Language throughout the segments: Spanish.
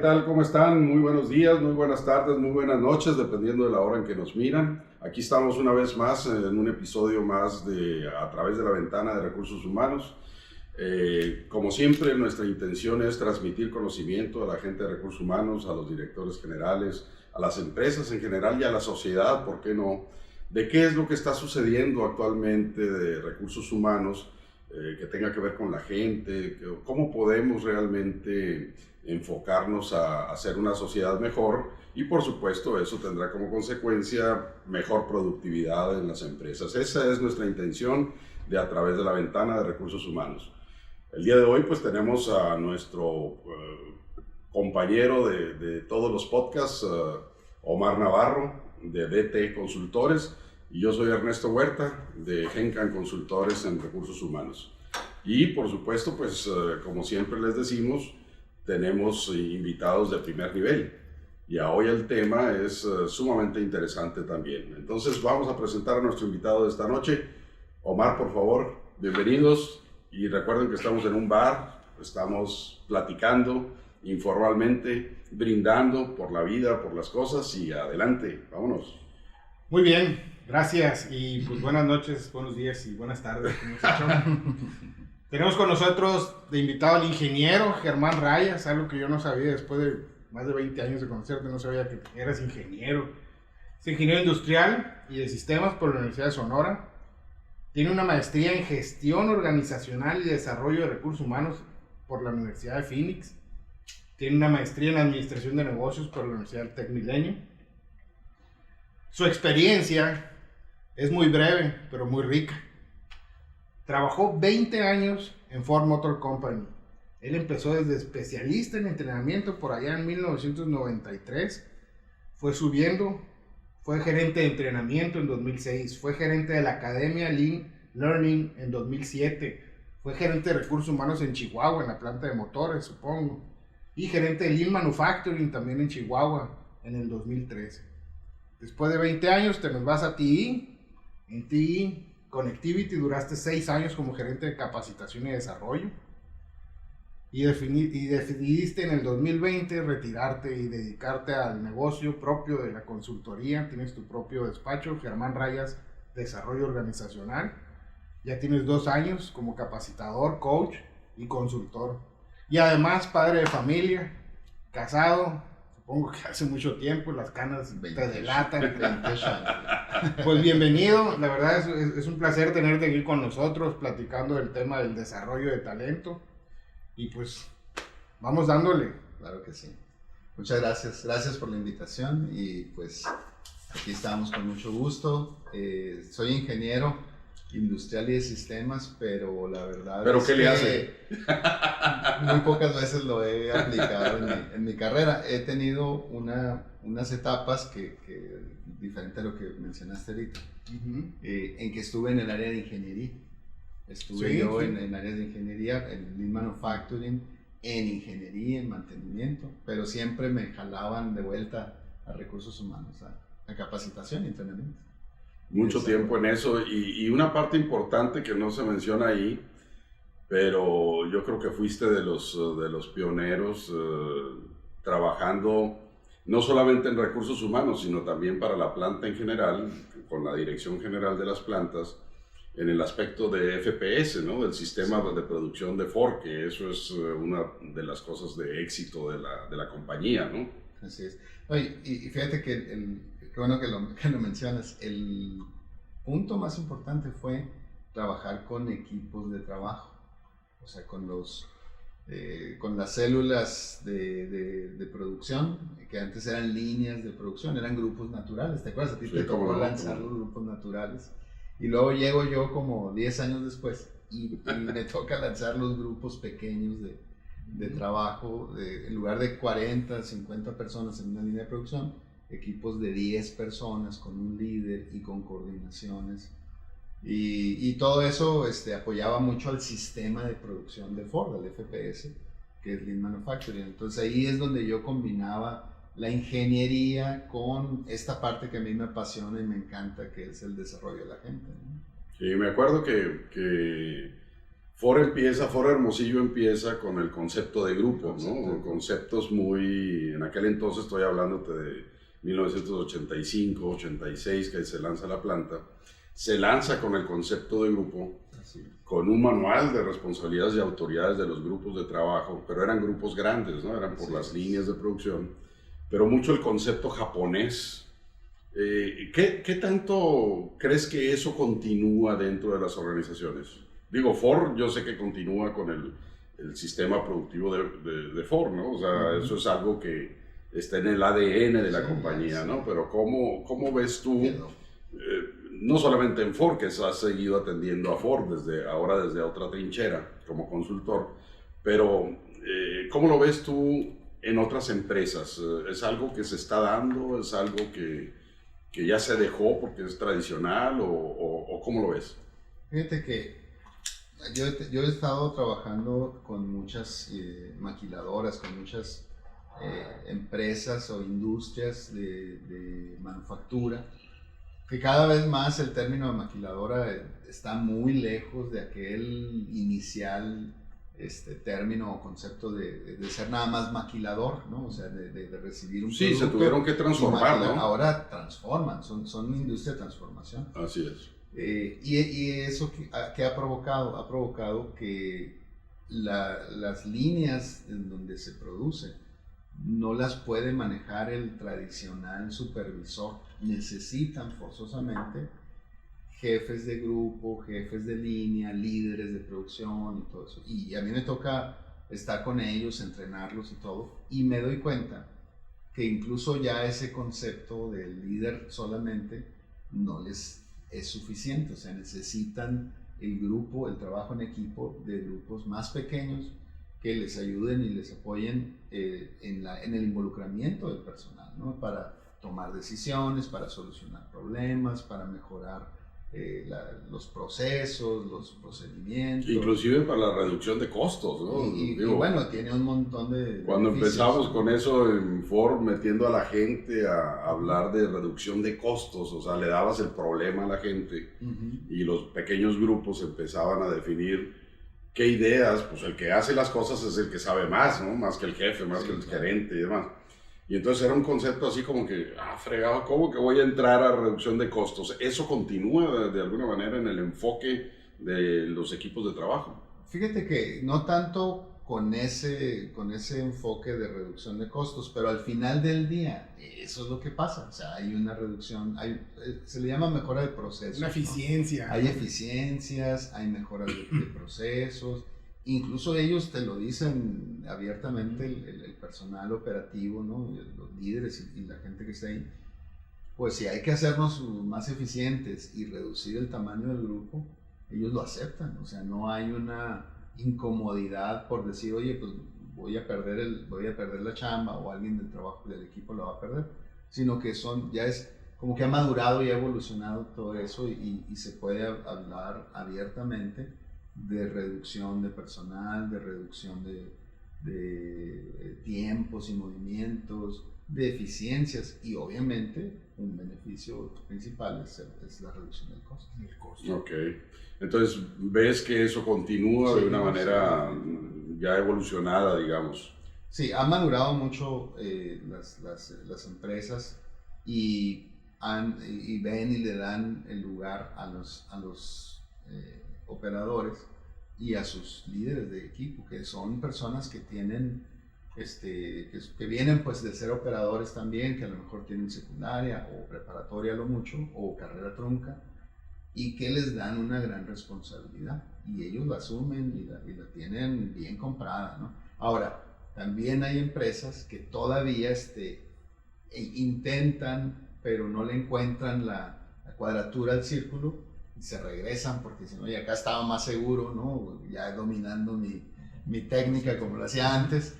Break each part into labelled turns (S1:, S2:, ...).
S1: tal? ¿Cómo están? Muy buenos días, muy buenas tardes, muy buenas noches, dependiendo de la hora en que nos miran. Aquí estamos una vez más en un episodio más de A través de la ventana de recursos humanos. Como siempre, nuestra intención es transmitir conocimiento a la gente de recursos humanos, a los directores generales, a las empresas en general y a la sociedad, ¿por qué no?, de qué es lo que está sucediendo actualmente de recursos humanos, que tenga que ver con la gente, cómo podemos realmente enfocarnos a hacer una sociedad mejor, y por supuesto eso tendrá como consecuencia mejor productividad en las empresas. Esa es nuestra intención de A través de la ventana de recursos humanos. El día de hoy pues tenemos a nuestro compañero de todos los podcasts, Omar Navarro, de DT Consultores, y yo soy Ernesto Huerta, de Gencan Consultores en Recursos Humanos. Y por supuesto, pues como siempre les decimos, tenemos invitados de primer nivel. Y hoy el tema es sumamente interesante también. Entonces vamos a presentar a nuestro invitado de esta noche. Omar, por favor, bienvenidos. Y recuerden que estamos en un bar, estamos platicando informalmente, brindando por la vida, por las cosas, y adelante, vámonos.
S2: Muy bien, gracias, y pues buenas noches, buenos días y buenas tardes. Tenemos con nosotros de invitado al ingeniero Germán Rayas, algo que yo no sabía después de más de 20 años de conocerte, no sabía que eras ingeniero. Es ingeniero industrial y de sistemas por la Universidad de Sonora. Tiene una maestría en gestión organizacional y desarrollo de recursos humanos por la Universidad de Phoenix. Tiene una maestría en administración de negocios por la Universidad del Tec Milenio. Su experiencia es muy breve, pero muy rica. Trabajó 20 años en Ford Motor Company. Él empezó desde especialista en entrenamiento por allá en 1993. Fue subiendo, fue gerente de entrenamiento en 2006, fue gerente de la Academia Lean Learning en 2007, fue gerente de recursos humanos en Chihuahua, en la planta de motores, supongo, y gerente de Lean Manufacturing también en Chihuahua en el 2013. Después de 20 años te nos vas a TI. En TI Connectivity duraste 6 años como gerente de capacitación y desarrollo. Y decidiste en el 2020 retirarte y dedicarte al negocio propio de la consultoría. Tienes tu propio despacho, Germán Rayas Desarrollo Organizacional. Ya tienes 2 años como capacitador, coach y consultor. Y además padre de familia, casado. Supongo que hace mucho tiempo, las canas te delatan. Pues bienvenido, la verdad es un placer tenerte aquí con nosotros platicando del tema del desarrollo de talento. Y pues vamos dándole.
S3: Claro que sí. Muchas gracias, gracias por la invitación y pues aquí estamos con mucho gusto. Soy ingeniero industrial y de sistemas, pero la verdad
S1: ¿Pero
S3: es
S1: qué
S3: que
S1: le hace?
S3: muy pocas veces lo he aplicado en mi carrera. He tenido unas etapas que diferente a lo que mencionaste ahorita, en que estuve en el área de ingeniería. Estuve yo en áreas de ingeniería, en Lean Manufacturing, en ingeniería, en mantenimiento, pero siempre me jalaban de vuelta a recursos humanos, a capacitación y entrenamiento.
S1: Mucho tiempo en eso, y una parte importante que no se menciona ahí, pero yo creo que fuiste de los pioneros trabajando no solamente en recursos humanos, sino también para la planta en general, con la Dirección General de las Plantas, en el aspecto de FPS, ¿no?, del sistema de producción de Ford, que eso es una de las cosas de éxito de la compañía, ¿no?
S3: Así es. Oye, y fíjate que qué bueno que lo mencionas. El punto más importante fue trabajar con equipos de trabajo, o sea, con las células de producción, que antes eran líneas de producción, eran grupos naturales. ¿Te acuerdas? A ti te tocó lanzar los grupos naturales. Y luego llego yo como 10 años después y me toca lanzar los grupos pequeños de trabajo, en lugar de 40, 50 personas en una línea de producción, equipos de 10 personas con un líder y con coordinaciones. Y todo eso apoyaba mucho al sistema de producción de Ford, al FPS, que es Lean Manufacturing. Entonces ahí es donde yo combinaba la ingeniería con esta parte que a mí me apasiona y me encanta, que es el desarrollo de la gente, ¿no?
S1: Sí, me acuerdo que Ford Hermosillo empieza con el concepto de grupo, ¿no? Conceptos muy, en aquel entonces estoy hablándote de 1985, 86, que se lanza la planta, se lanza con el concepto de grupo, con un manual de responsabilidades y autoridades de los grupos de trabajo, pero eran grupos grandes, ¿no? Eran por las líneas de producción, pero mucho el concepto japonés. ¿Qué tanto crees que eso continúa dentro de las organizaciones? Digo, Ford, yo sé que continúa con el sistema productivo de Ford, ¿no? O sea, eso es algo que está en el ADN de la compañía, ¿no? Pero ¿cómo ves tú, no solamente en Ford, que has seguido atendiendo a Ford desde otra trinchera como consultor, pero ¿cómo lo ves tú en otras empresas? ¿Es algo que se está dando? ¿Es algo que ya se dejó porque es tradicional? ¿O cómo lo ves?
S3: Fíjate que yo he estado trabajando con muchas maquiladoras, con muchas empresas o industrias de manufactura, que cada vez más el término de maquiladora está muy lejos de aquel inicial término o concepto de ser nada más maquilador, ¿no? O sea, de recibir un producto.
S1: Sí, se tuvieron que transformar, ¿no?
S3: Ahora transforman, son industria de transformación.
S1: Así es.
S3: Y eso ¿qué ha provocado? Ha provocado que las líneas en donde se produce no las puede manejar el tradicional supervisor. Necesitan forzosamente jefes de grupo, jefes de línea, líderes de producción y todo eso. Y a mí me toca estar con ellos, entrenarlos y todo. Y me doy cuenta que incluso ya ese concepto del líder solamente no les es suficiente. O sea, necesitan el grupo, el trabajo en equipo de grupos más pequeños que les ayuden y les apoyen en el involucramiento del personal, ¿no? Para tomar decisiones, para solucionar problemas, para mejorar los procesos, los procedimientos.
S1: Inclusive para la reducción de costos, ¿no?
S3: Y bueno, tiene un montón de
S1: Cuando
S3: beneficios.
S1: empezamos con eso en Ford, metiendo a la gente a hablar de reducción de costos, o sea, le dabas el problema a la gente y los pequeños grupos empezaban a definir qué ideas, pues el que hace las cosas es el que sabe más, ¿no? Más que el jefe, más que el gerente y demás. Y entonces era un concepto así como que, fregado, ¿cómo que voy a entrar a reducción de costos? ¿Eso continúa de alguna manera en el enfoque de los equipos de trabajo?
S3: Fíjate que no tanto con ese enfoque de reducción de costos, pero al final del día eso es lo que pasa. O sea, hay una reducción, se le llama mejora de procesos.
S2: Una eficiencia.
S3: ¿No? Hay eficiencias, hay mejoras de procesos. Incluso ellos te lo dicen abiertamente, el personal operativo, ¿no? Los líderes y la gente que está ahí. Pues si hay que hacernos más eficientes y reducir el tamaño del grupo, ellos lo aceptan. O sea, no hay una incomodidad por decir, oye, pues voy a perder la chamba, o alguien del trabajo del equipo lo va a perder, sino que ya es como que ha madurado y ha evolucionado todo eso y se puede hablar abiertamente de reducción de personal, de reducción de tiempos y movimientos, de eficiencias, y obviamente un beneficio principal es la reducción del costo.
S1: Ok, entonces ves que eso continúa de una manera ya evolucionada, digamos.
S3: Sí, han madurado mucho las empresas y ven y le dan el lugar a los operadores y a sus líderes de equipo, que son personas que tienen que vienen pues de ser operadores también, que a lo mejor tienen secundaria o preparatoria a lo mucho, o carrera trunca, y que les dan una gran responsabilidad y ellos la asumen y la tienen bien comprada, ¿no? Ahora, también hay empresas que todavía intentan, pero no le encuentran la cuadratura al círculo y se regresan porque dicen, oye, acá estaba más seguro, ¿no? Ya dominando mi técnica como lo hacía antes.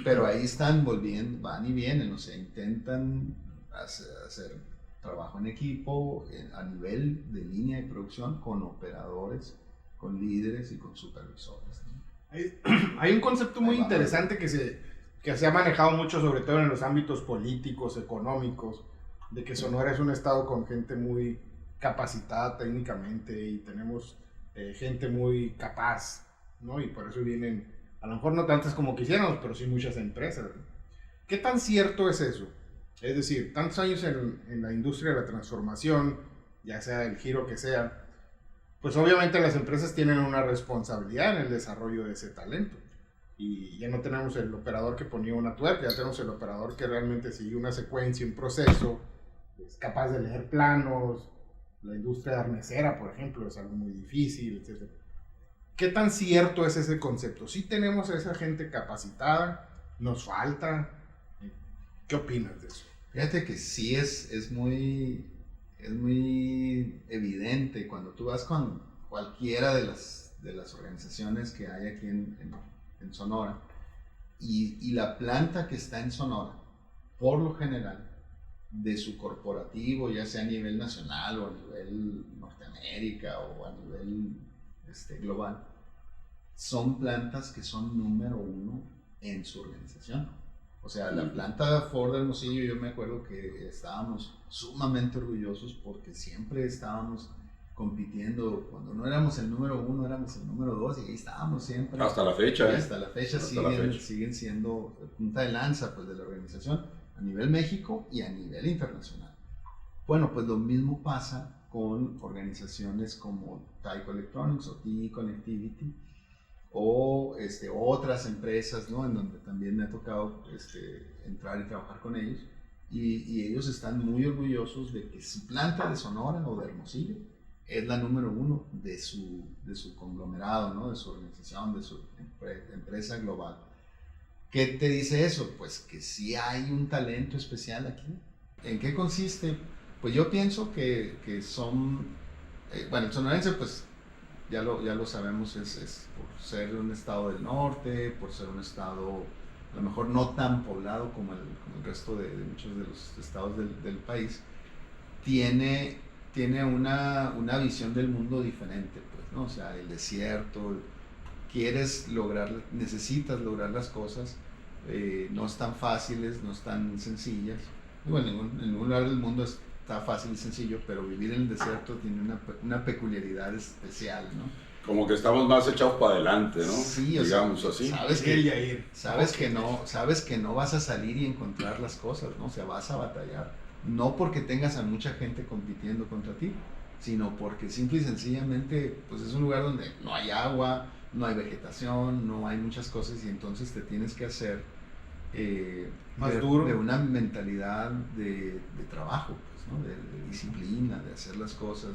S3: Pero ahí están volviendo, van y vienen, o sea, intentan hacer trabajo en equipo a nivel de línea de producción con operadores, con líderes y con supervisores, ¿no?
S2: Hay un concepto muy interesante que se ha manejado mucho, sobre todo en los ámbitos políticos, económicos, de que Sonora es un estado con gente muy capacitada técnicamente y tenemos gente muy capaz, ¿no? Y por eso vienen, a lo mejor no tantas como quisiéramos, pero sí muchas empresas, ¿no? ¿Qué tan cierto es eso? Es decir, tantos años en la industria de la transformación, ya sea el giro que sea, pues obviamente las empresas tienen una responsabilidad en el desarrollo de ese talento. Y ya no tenemos el operador que ponía una tuerca, ya tenemos el operador que realmente sigue una secuencia, un proceso, es capaz de leer planos. La industria arnesera, por ejemplo, es algo muy difícil, etc. ¿Qué tan cierto es ese concepto? ¿Sí tenemos a esa gente capacitada? ¿Nos falta? ¿Qué opinas de eso?
S3: Fíjate que sí es muy evidente cuando tú vas con cualquiera de las organizaciones que hay aquí en Sonora y la planta que está en Sonora, por lo general, de su corporativo, ya sea a nivel nacional o a nivel Norteamérica o a nivel global, son plantas que son número uno en su organización. O sea, la planta Ford de Hermosillo, yo me acuerdo que estábamos sumamente orgullosos porque siempre estábamos compitiendo. Cuando no éramos el número uno, éramos el número dos, y ahí estábamos siempre.
S1: Hasta la fecha.
S3: Hasta la fecha siguen siendo punta de lanza, pues, de la organización a nivel México y a nivel internacional. Bueno, pues lo mismo pasa con organizaciones como Tyco Electronics o TE Connectivity o otras empresas, ¿no? En donde también me ha tocado entrar y trabajar con ellos, y ellos están muy orgullosos de que su planta de Sonora o de Hermosillo es la número uno de su conglomerado, ¿no? De su organización, de su empresa global. ¿Qué te dice eso? Pues que sí hay un talento especial aquí. ¿En qué consiste? Pues yo pienso que son, bueno, el sonorense, pues ya lo sabemos, es por ser un estado del norte, por ser un estado a lo mejor no tan poblado como el resto de muchos de los estados del país, tiene una visión del mundo diferente, pues, ¿no? O sea, el desierto, necesitas lograr las cosas, no están fáciles, no están sencillas. Y bueno, en ningún lugar del mundo está fácil y sencillo, pero vivir en el desierto tiene una peculiaridad especial, ¿no?
S1: Como que estamos más echados para adelante, ¿no?
S3: Sí,
S1: digamos así.
S3: Sabes que no vas a salir y encontrar las cosas, ¿no? O sea, vas a batallar. No porque tengas a mucha gente compitiendo contra ti, sino porque simple y sencillamente, pues es un lugar donde no hay agua, no hay vegetación, no hay muchas cosas, y entonces te tienes que hacer
S2: más duro,
S3: de una mentalidad de trabajo, pues, ¿no? De disciplina, de hacer las cosas,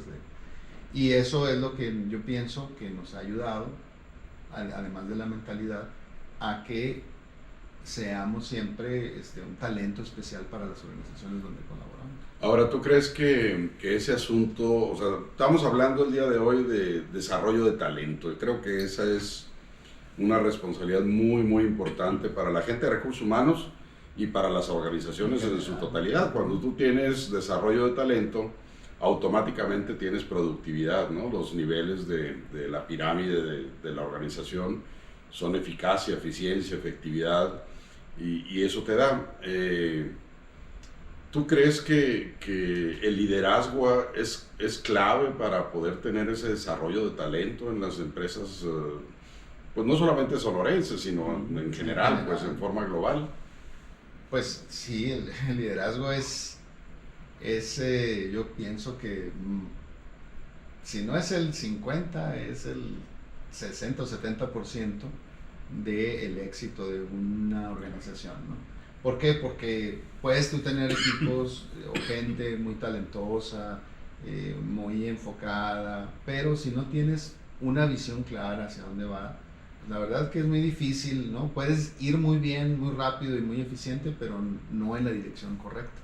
S3: y eso es lo que yo pienso que nos ha ayudado, además de la mentalidad, a que seamos siempre un talento especial para las organizaciones donde colaboramos.
S1: Ahora, ¿tú crees que ese asunto, o sea, estamos hablando el día de hoy de desarrollo de talento, y creo que esa es una responsabilidad muy, muy importante para la gente de recursos humanos y para las organizaciones en su totalidad? Cuando tú tienes desarrollo de talento, automáticamente tienes productividad, ¿no? Los niveles de la pirámide de la organización son eficacia, eficiencia, efectividad, y eso te da. ¿Tú crees que el liderazgo es clave para poder tener ese desarrollo de talento en las empresas, pues no solamente sonorenses, sino en general, pues en forma global?
S3: Pues sí, el liderazgo es yo pienso que si no es el 50, es el 60 o 70% del éxito de una organización, ¿no? ¿Por qué? Porque puedes tú tener equipos o gente muy talentosa, muy enfocada, pero si no tienes una visión clara hacia dónde va, pues la verdad es que es muy difícil, ¿no? Puedes ir muy bien, muy rápido y muy eficiente, pero no en la dirección correcta.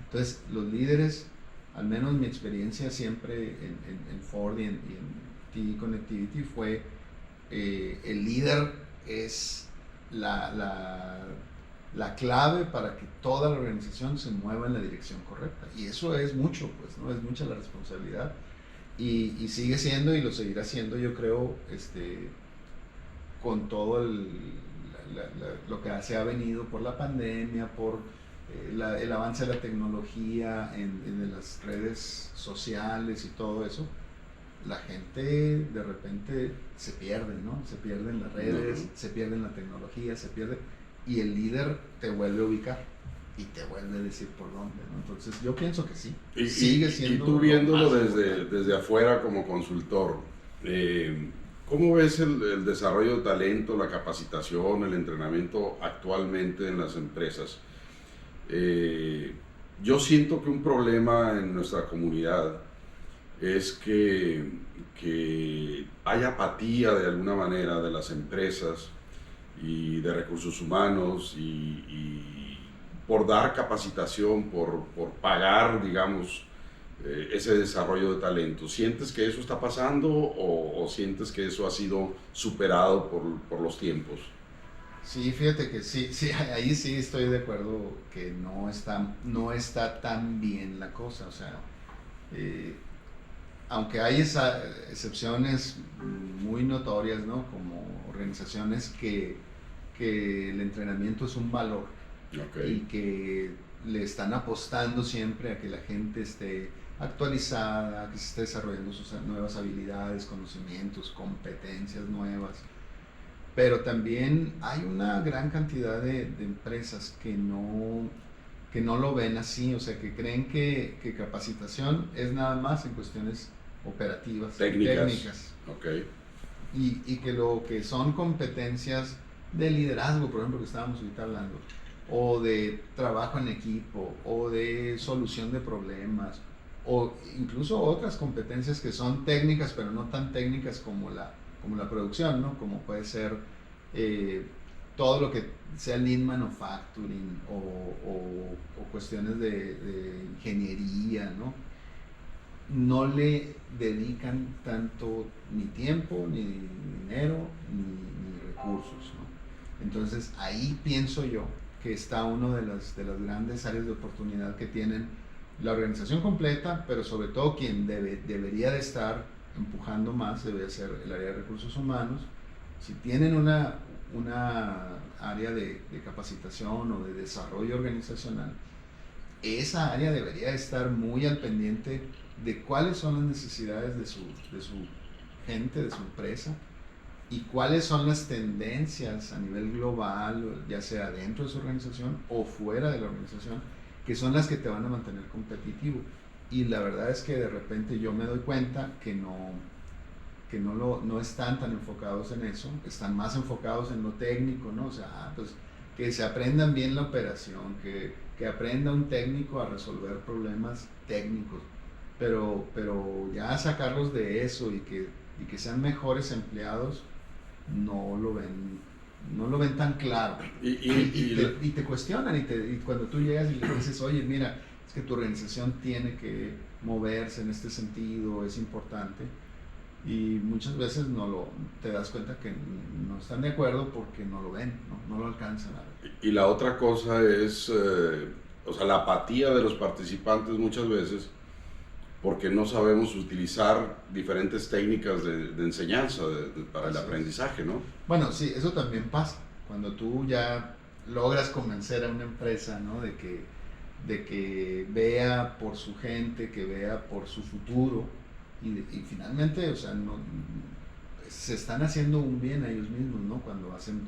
S3: Entonces, los líderes, al menos mi experiencia siempre en Ford y en TE Connectivity fue, el líder es la clave para que toda la organización se mueva en la dirección correcta. Y eso es mucho, pues, ¿no? Es mucha la responsabilidad. Y sigue siendo y lo seguirá siendo, yo creo, con todo lo que se ha venido por la pandemia, por el avance de la tecnología, de las redes sociales y todo eso. la gente de repente se pierde, ¿no? Se pierde en las redes, se pierde en la tecnología, se pierde, y el líder te vuelve a ubicar y te vuelve a decir por dónde, ¿no? Entonces yo pienso que sí, sigue siendo...
S1: Y tú viéndolo desde afuera como consultor, ¿cómo ves el desarrollo de talento, la capacitación, el entrenamiento actualmente en las empresas? Yo siento que un problema en nuestra comunidad es que hay apatía de alguna manera de las empresas y de recursos humanos y por dar capacitación, por pagar, digamos, ese desarrollo de talento. ¿Sientes que eso está pasando o sientes que eso ha sido superado por los tiempos?
S3: Sí, fíjate que sí, ahí sí estoy de acuerdo que no está tan bien la cosa, o sea, aunque hay excepciones muy notorias, ¿no? Como organizaciones que el entrenamiento es un valor,
S1: Okay.
S3: y que le están apostando siempre a que la gente esté actualizada, que se esté desarrollando sus nuevas habilidades, conocimientos, competencias nuevas. Pero también hay una gran cantidad de empresas que no lo ven así, o sea, que creen que capacitación es nada más en cuestiones operativas, técnicas.
S1: Okay.
S3: Y que lo que son competencias de liderazgo, por ejemplo, que estábamos ahorita hablando, o de trabajo en equipo, o de solución de problemas, o incluso otras competencias que son técnicas, pero no tan técnicas como la producción, ¿no? Como puede ser todo lo que sea lean manufacturing o cuestiones de ingeniería, ¿no? No le dedican tanto ni tiempo, ni dinero, ni recursos, ¿no? Entonces ahí pienso yo que está una de las grandes áreas de oportunidad que tienen la organización completa, pero sobre todo quien debería de estar empujando más debería ser el área de recursos humanos. Si tienen una área de capacitación o de desarrollo organizacional, esa área debería estar muy al pendiente de cuáles son las necesidades de su gente, de su empresa, y cuáles son las tendencias a nivel global, ya sea dentro de su organización o fuera de la organización, que son las que te van a mantener competitivo. Y la verdad es que de repente yo me doy cuenta que no están tan enfocados en eso, están más enfocados en lo técnico, ¿no? O sea, pues que se aprendan bien la operación, que aprenda un técnico a resolver problemas técnicos, pero ya sacarlos de eso y que sean mejores empleados, no lo ven tan claro. Y te cuestionan, y cuando tú llegas y le dices, oye, mira, es que tu organización tiene que moverse en este sentido, es importante, y muchas veces te das cuenta que no están de acuerdo porque no lo ven, no lo alcanzan a ver.
S1: Y la otra cosa es, o sea, la apatía de los participantes muchas veces, porque no sabemos utilizar diferentes técnicas de enseñanza para el aprendizaje, ¿no?
S3: Bueno, sí, eso también pasa. Cuando tú ya logras convencer a una empresa, ¿no? de que vea por su gente, que vea por su futuro, y finalmente, o sea, se están haciendo un bien a ellos mismos, ¿no? Cuando hacen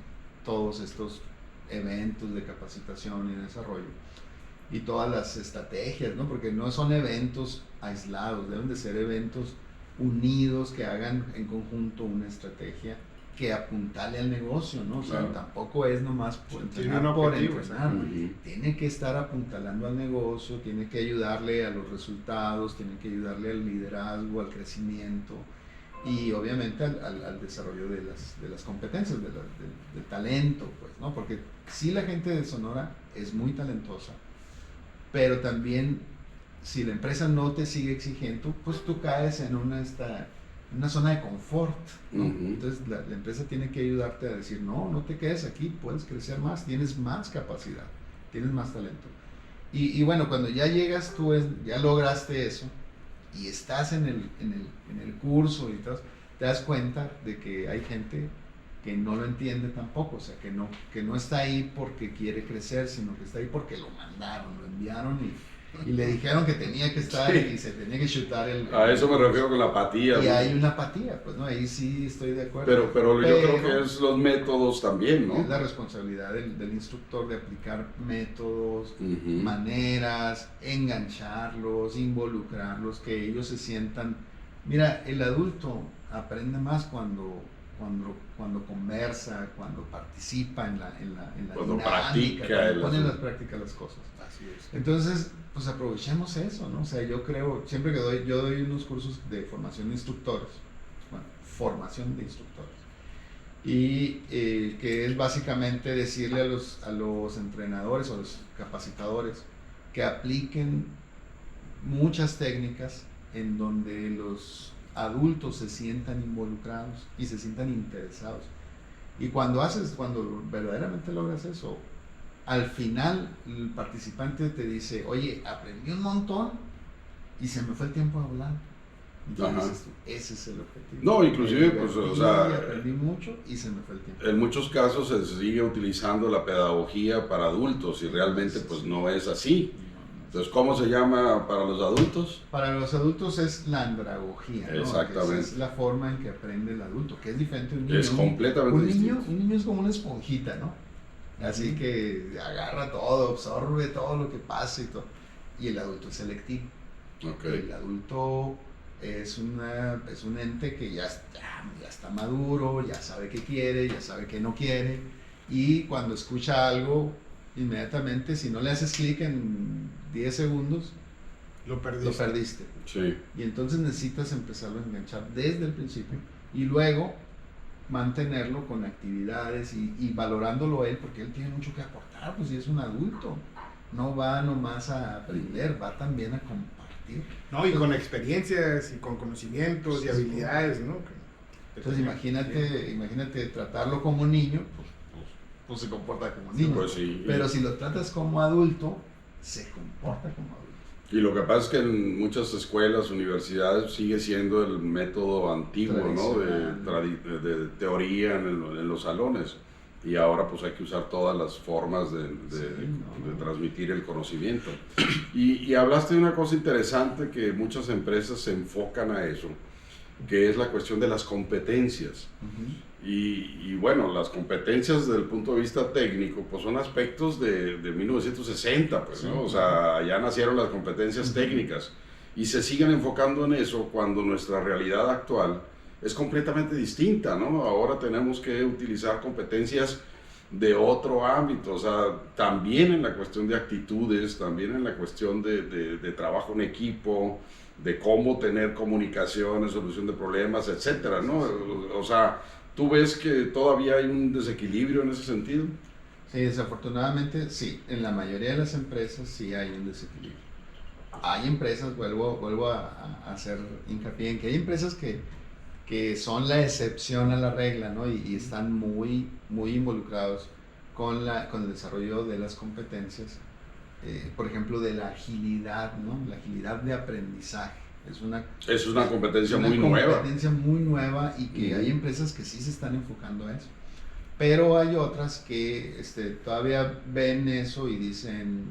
S3: todos estos eventos de capacitación y desarrollo y todas las estrategias, ¿no? Porque no son eventos aislados, deben de ser eventos unidos que hagan en conjunto una estrategia que apuntale al negocio, ¿no? O sea,
S1: claro,
S3: tampoco es nomás por entrenar, tiene que estar apuntalando al negocio, tiene que ayudarle a los resultados, tiene que ayudarle al liderazgo, al crecimiento y obviamente al desarrollo de las competencias, del talento, pues, ¿no? Porque sí, la gente de Sonora es muy talentosa, pero también si la empresa no te sigue exigiendo, pues tú caes en una zona de confort, ¿no? Entonces la empresa tiene que ayudarte a decir, no te quedes aquí, puedes crecer más, tienes más capacidad, tienes más talento. Y bueno, cuando ya llegas, ya lograste eso y estás en el curso y te das cuenta de que hay gente que no lo entiende tampoco, o sea, que no está ahí porque quiere crecer, sino que está ahí porque lo mandaron, lo enviaron y le dijeron que tenía que estar y se tenía que chutar
S1: A eso me refiero con la apatía.
S3: Y
S1: ¿no?
S3: hay una apatía, pues no, ahí sí estoy de acuerdo.
S1: Pero yo creo que es los métodos también, ¿no?
S3: Es la responsabilidad del instructor de aplicar métodos,
S1: Ujú.
S3: maneras, engancharlos, involucrarlos, que ellos se sientan. Mira, el adulto aprende más cuando conversa, cuando participa en la
S1: Cuando
S3: dinámica,
S1: practica
S3: cuando pone en
S1: asunto.
S3: las prácticas las cosas.
S2: Así es.
S3: Entonces, pues aprovechemos eso, ¿no? O sea, yo creo, siempre que yo doy unos cursos de formación de instructores, bueno, formación de instructores, y que es básicamente decirle a los entrenadores o a los capacitadores que apliquen muchas técnicas en donde los adultos se sientan involucrados y se sientan interesados. Y cuando verdaderamente logras eso, al final el participante te dice, oye, aprendí un montón y se me fue el tiempo hablando. Entonces dices tú, ese es el objetivo.
S1: No, inclusive, pues, o sea,
S3: y aprendí mucho y se me fue el tiempo.
S1: En muchos casos se sigue utilizando la pedagogía para adultos y realmente pues no es así. Entonces, ¿cómo se llama para los adultos?
S3: Para los adultos es la andragogía, ¿no?
S1: Exactamente.
S3: Que es la forma en que aprende el adulto, que es diferente de un niño.
S1: Es completamente distinto.
S3: Un niño es como una esponjita, ¿no? Así que agarra todo, absorbe todo lo que pasa y todo. Y el adulto es selectivo.
S1: Okay.
S3: El adulto es un ente que ya está maduro, ya sabe qué quiere, ya sabe qué no quiere. Y cuando escucha algo, inmediatamente, si no le haces clic en 10 segundos,
S2: Lo
S3: lo perdiste.
S1: Sí.
S3: Y entonces necesitas empezarlo a enganchar desde el principio y luego mantenerlo con actividades y valorándolo él, porque él tiene mucho que aportar, pues si es un adulto, no va nomás a aprender, va también a compartir.
S2: No, y con experiencias y con conocimientos y habilidades, ¿no?
S3: Entonces imagínate tratarlo como niño, pues se comporta como niño.
S1: Pues sí.
S3: Pero si lo tratas como adulto, se comporta como adulto.
S1: Y lo que pasa es que en muchas escuelas, universidades, sigue siendo el método antiguo, ¿no? De teoría en los salones. Y ahora pues hay que usar todas las formas de transmitir el conocimiento. Y hablaste de una cosa interesante que muchas empresas se enfocan a eso, que es la cuestión de las competencias. Y bueno, las competencias desde el punto de vista técnico, pues son aspectos de 1960, pues, ¿no? O sea, ya nacieron las competencias técnicas y se siguen enfocando en eso cuando nuestra realidad actual es completamente distinta, ¿no? Ahora tenemos que utilizar competencias de otro ámbito, o sea, también en la cuestión de actitudes, también en la cuestión de trabajo en equipo, de cómo tener comunicación, solución de problemas, etcétera, ¿no? O sea, ¿tú ves que todavía hay un desequilibrio en ese sentido?
S3: Sí, desafortunadamente sí, en la mayoría de las empresas sí hay un desequilibrio. Hay empresas, vuelvo a hacer hincapié en que hay empresas que son la excepción a la regla, ¿no? Y están muy involucrados con el desarrollo de las competencias, por ejemplo, de la agilidad, ¿no? La agilidad de aprendizaje. Es una
S1: competencia muy
S3: nueva.
S1: nueva.
S3: Una competencia muy nueva y que hay empresas que sí se están enfocando a eso. Pero hay otras que todavía ven eso y dicen,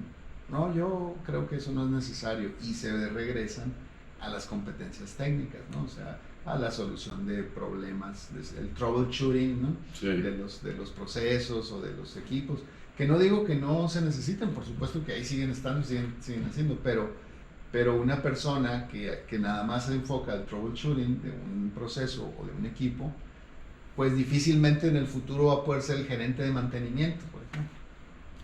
S3: no, yo creo que eso no es necesario, y se regresan a las competencias técnicas, ¿no? O sea, a la solución de problemas, el troubleshooting, ¿no?
S1: Sí.
S3: De los procesos o de los equipos, que no digo que no se necesiten, por supuesto que ahí siguen estando, siguen haciendo, pero una persona que nada más se enfoca al troubleshooting de un proceso o de un equipo, pues difícilmente en el futuro va a poder ser el gerente de mantenimiento, por ejemplo,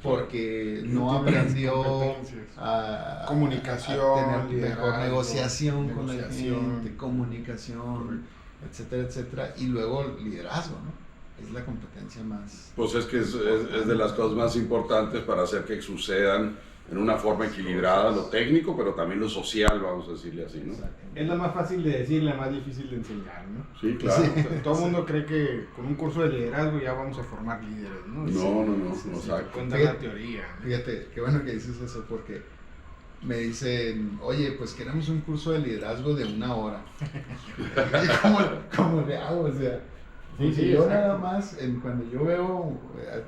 S3: porque no aprendió a
S2: comunicación,
S3: a tener mejor negociación con la
S2: negociación,
S3: gente, comunicación, etcétera, etcétera, y luego liderazgo, ¿no? Es la competencia más...
S1: Pues es que es de las cosas más importantes para hacer que sucedan en una forma equilibrada lo técnico, pero también lo social, vamos a decirle así, ¿no?
S2: Es la más fácil de decir, la más difícil de enseñar, ¿no?
S1: Sí, claro.
S2: O sea, todo el mundo cree que con un curso de liderazgo ya vamos a formar líderes, ¿no?
S1: No,
S3: Sí,
S1: exacto.
S2: Cuenta la teoría, ¿no?
S3: Fíjate, qué bueno que dices eso, porque me dicen, oye, pues queremos un curso de liderazgo de 1 hora. ¿Cómo le hago? O sea,
S2: Sí,
S3: yo
S2: exacto.
S3: nada más, cuando yo veo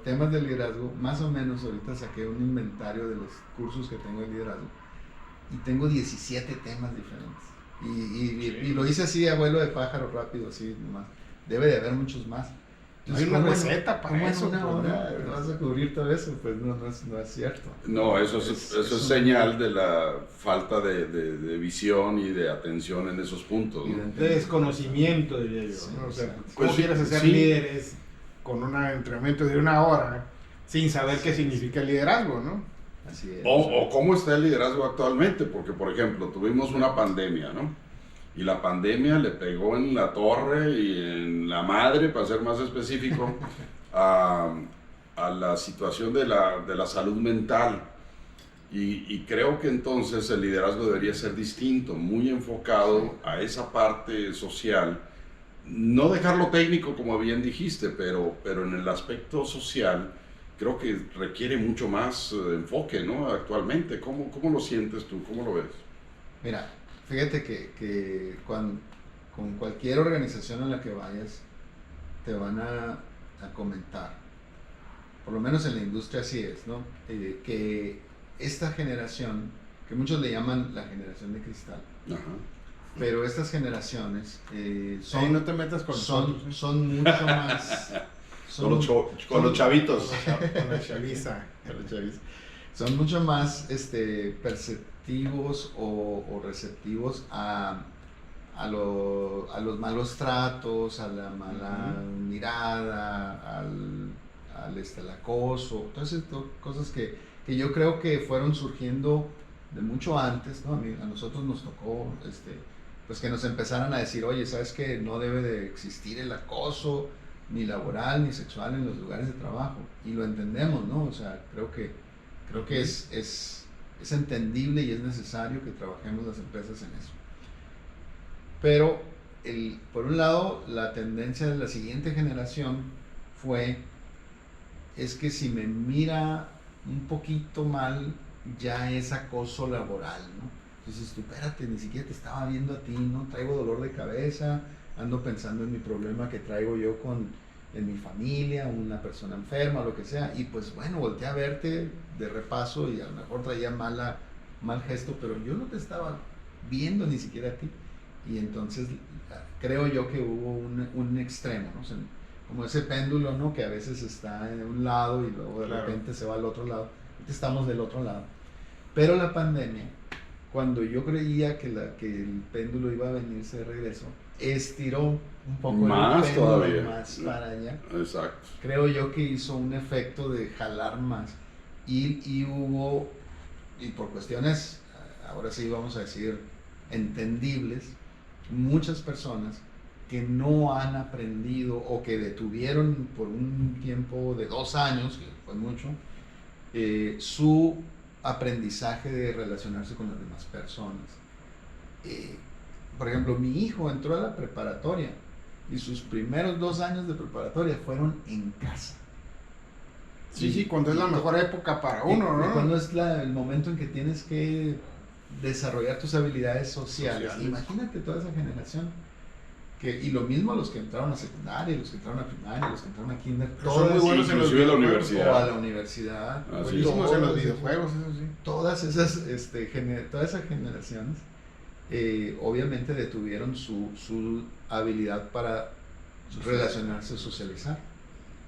S3: temas de liderazgo, más o menos ahorita saqué un inventario de los cursos que tengo de liderazgo, y tengo 17 temas diferentes. Y lo hice así, abuelo de pájaro, rápido, así nomás. Debe de haber muchos más.
S2: Hay una receta para eso.
S3: Una hora vas a cubrir todo eso, pues no es cierto.
S1: No, eso es señal de la falta de visión y de atención en esos puntos, ¿no?
S2: De desconocimiento, diría yo.
S3: Sí,
S2: ¿no? O sea,
S3: exacto.
S2: ¿cómo
S1: Pues
S2: quieres hacer
S1: sí.
S2: líderes con un entrenamiento de una hora sin saber qué significa el liderazgo, ¿no?
S3: Así es.
S1: O cómo está el liderazgo actualmente, porque por ejemplo tuvimos una pandemia, ¿no? Y la pandemia le pegó en la torre y en la madre, para ser más específico, a la situación de la salud mental. Y creo que entonces el liderazgo debería ser distinto, muy enfocado a esa parte social. No dejarlo técnico, como bien dijiste, pero en el aspecto social creo que requiere mucho más enfoque, ¿no? Actualmente, ¿cómo lo sientes tú? ¿Cómo lo ves?
S3: Mira, fíjate que con cualquier organización a la que vayas, te van a comentar, por lo menos en la industria así es, ¿no? Que esta generación, que muchos le llaman la generación de cristal,
S1: Ajá.
S3: pero estas generaciones
S2: Ahí no te metas con nosotros, ¿eh?
S3: son mucho más...
S1: Con los chavitos.
S2: Con la chaviza.
S3: Son mucho más perceptivos o receptivos a los malos tratos, a la mala mirada, al acoso, todas esas cosas que yo creo que fueron surgiendo de mucho antes, ¿no? A nosotros nos tocó pues que nos empezaran a decir, oye, ¿sabes qué? No debe de existir el acoso, ni laboral, ni sexual en los lugares de trabajo. Y lo entendemos, ¿no? O sea, creo que es entendible y es necesario que trabajemos las empresas en eso. Pero, por un lado, la tendencia de la siguiente generación es que si me mira un poquito mal, ya es acoso laboral, ¿no? Entonces, tú, espérate, ni siquiera te estaba viendo a ti, ¿no? Traigo dolor de cabeza, ando pensando en mi problema que traigo yo en mi familia, una persona enferma, lo que sea, y pues bueno, volteé a verte de repaso y a lo mejor traía mal gesto, pero yo no te estaba viendo ni siquiera a ti. Y entonces creo yo que hubo un extremo, ¿no? O sea, como ese péndulo, ¿no? Que a veces está en un lado y luego de repente se va al otro lado. Ahorita estamos del otro lado. Pero la pandemia, cuando yo creía que el péndulo iba a venirse de regreso, estiró un poco
S1: más
S3: el péndulo
S1: todavía.
S3: Más para allá.
S1: Exacto.
S3: Creo yo que hizo un efecto de jalar más. Y hubo, y por cuestiones, ahora sí vamos a decir, entendibles, muchas personas que no han aprendido o que detuvieron por un tiempo de 2 años, que fue mucho, su aprendizaje de relacionarse con las demás personas. Por ejemplo, mi hijo entró a la preparatoria y sus primeros 2 años de preparatoria fueron en casa.
S2: Sí, cuando es la mejor época para uno, ¿no?
S3: Cuando es el momento en que tienes que desarrollar tus habilidades sociales. Imagínate toda esa generación. Y lo mismo los que entraron a secundaria, los que entraron a primaria, los que entraron a kinder.
S2: Son muy buenos en los
S1: inclusive a la
S2: videojuegos.
S1: universidad.
S3: O a la universidad.
S2: Buenísimos en los videojuegos, eso sí.
S3: Todas esas generaciones obviamente detuvieron su habilidad para relacionarse, socializar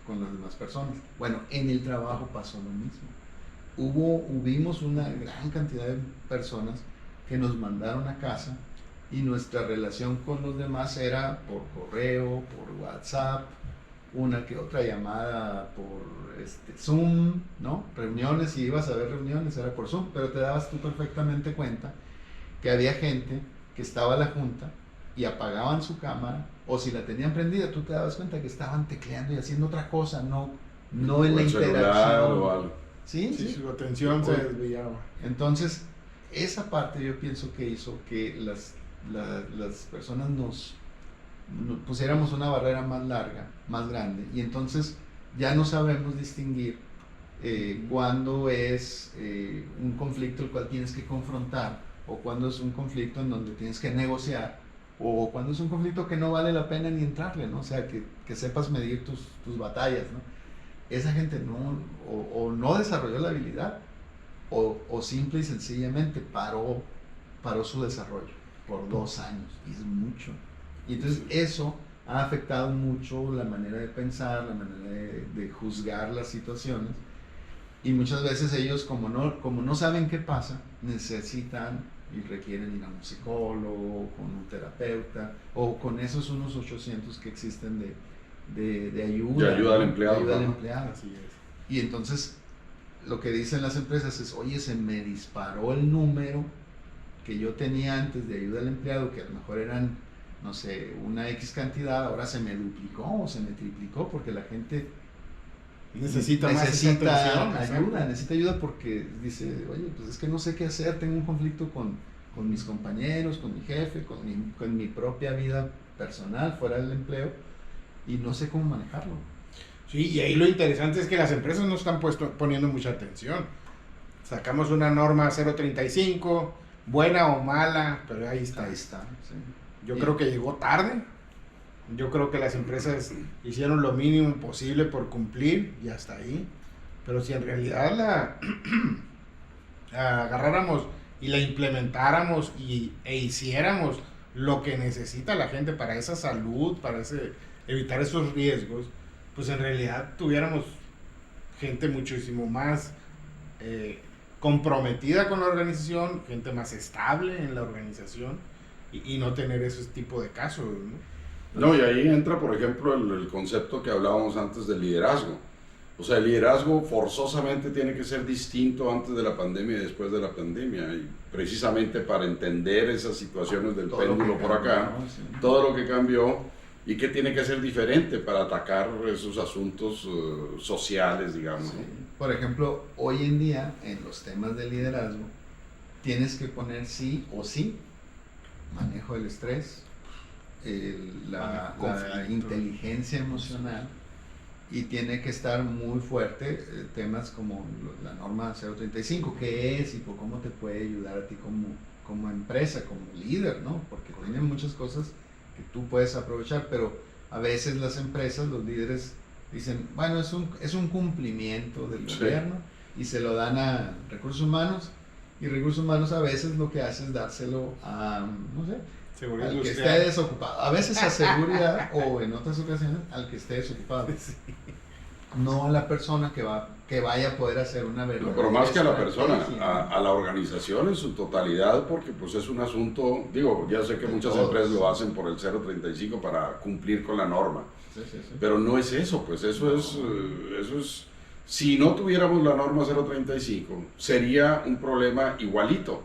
S3: con las demás personas. Bueno, en el trabajo pasó lo mismo. Hubimos una gran cantidad de personas que nos mandaron a casa y nuestra relación con los demás era por correo, por WhatsApp, una que otra llamada por Zoom, ¿no? Reuniones, si ibas a ver reuniones era por Zoom, pero te dabas tú perfectamente cuenta que había gente que estaba a la junta y apagaban su cámara, o si la tenían prendida, tú te dabas cuenta que estaban tecleando y haciendo otra cosa, no en la interacción.
S1: O algo.
S3: Sí.
S2: Su atención se desviaba.
S3: Entonces, esa parte yo pienso que hizo que las personas nos pusiéramos una barrera más larga, más grande, y entonces ya no sabemos distinguir cuándo es un conflicto el cual tienes que confrontar, o cuándo es un conflicto en donde tienes que negociar, o cuándo es un conflicto que no vale la pena ni entrarle, ¿no? O sea, que sepas medir tus batallas, ¿no? Esa gente no desarrolló la habilidad, o simple y sencillamente paró su desarrollo por 2 años, y es mucho. Y entonces eso ha afectado mucho la manera de pensar, la manera de juzgar las situaciones, y muchas veces ellos, como no saben qué pasa, necesitan y requieren ir a un psicólogo, con un terapeuta, o con esos unos 800 que existen de ayuda.
S1: De ayuda al empleado.
S3: De ayuda al empleado.
S2: Así es.
S3: Y entonces lo que dicen las empresas es, oye, se me disparó el número que yo tenía antes de ayuda al empleado, que a lo mejor eran, no sé, una X cantidad, ahora se me duplicó o se me triplicó, porque la gente necesita ayuda porque dice, oye, pues es que no sé qué hacer, tengo un conflicto con mis compañeros, con mi jefe, con mi propia vida personal fuera del empleo, y no sé cómo manejarlo.
S2: Sí, y ahí lo interesante es que las empresas no están poniendo mucha atención. Sacamos una norma 035, buena o mala, pero ahí está.
S3: Ahí está, sí.
S2: Yo creo que llegó tarde. Yo creo que las empresas hicieron lo mínimo posible por cumplir y hasta ahí. Pero si en realidad la agarráramos y la implementáramos e hiciéramos lo que necesita la gente para esa salud, para evitar esos riesgos, pues en realidad tuviéramos gente muchísimo más comprometida con la organización, gente más estable en la organización y no tener ese tipo de casos, ¿no?
S1: No, y ahí entra, por ejemplo, el concepto que hablábamos antes del liderazgo. O sea, el liderazgo forzosamente tiene que ser distinto antes de la pandemia y después de la pandemia. Y precisamente para entender esas situaciones del péndulo por acá, todo lo que cambió y que tiene que ser diferente para atacar esos asuntos sociales, digamos.
S3: Sí.
S1: ¿No?
S3: Por ejemplo, hoy en día, en los temas de liderazgo, tienes que poner sí o sí manejo del estrés, la inteligencia emocional, y tiene que estar muy fuerte temas como la norma 035, qué es y por cómo te puede ayudar a ti como empresa, como líder, ¿no? Porque tiene muchas cosas que tú puedes aprovechar, pero a veces las empresas, los líderes dicen, bueno, es un cumplimiento del gobierno, y se lo dan a recursos humanos, y recursos humanos a veces lo que hace es dárselo a, no sé,
S2: Seguridad
S3: al que
S2: industrial.
S3: esté desocupado, a veces a seguridad o en otras ocasiones al que esté desocupado, no a la persona que vaya a poder hacer una verdadera.
S1: No, pero más que a la persona,
S3: estrategia.
S1: a la organización en su totalidad, porque pues es un asunto, digo, ya sé que muchas empresas lo hacen por el 035 para cumplir con la norma,
S3: Sí.
S1: pero no es eso, pues eso es, si no tuviéramos la norma 035, sería un problema igualito.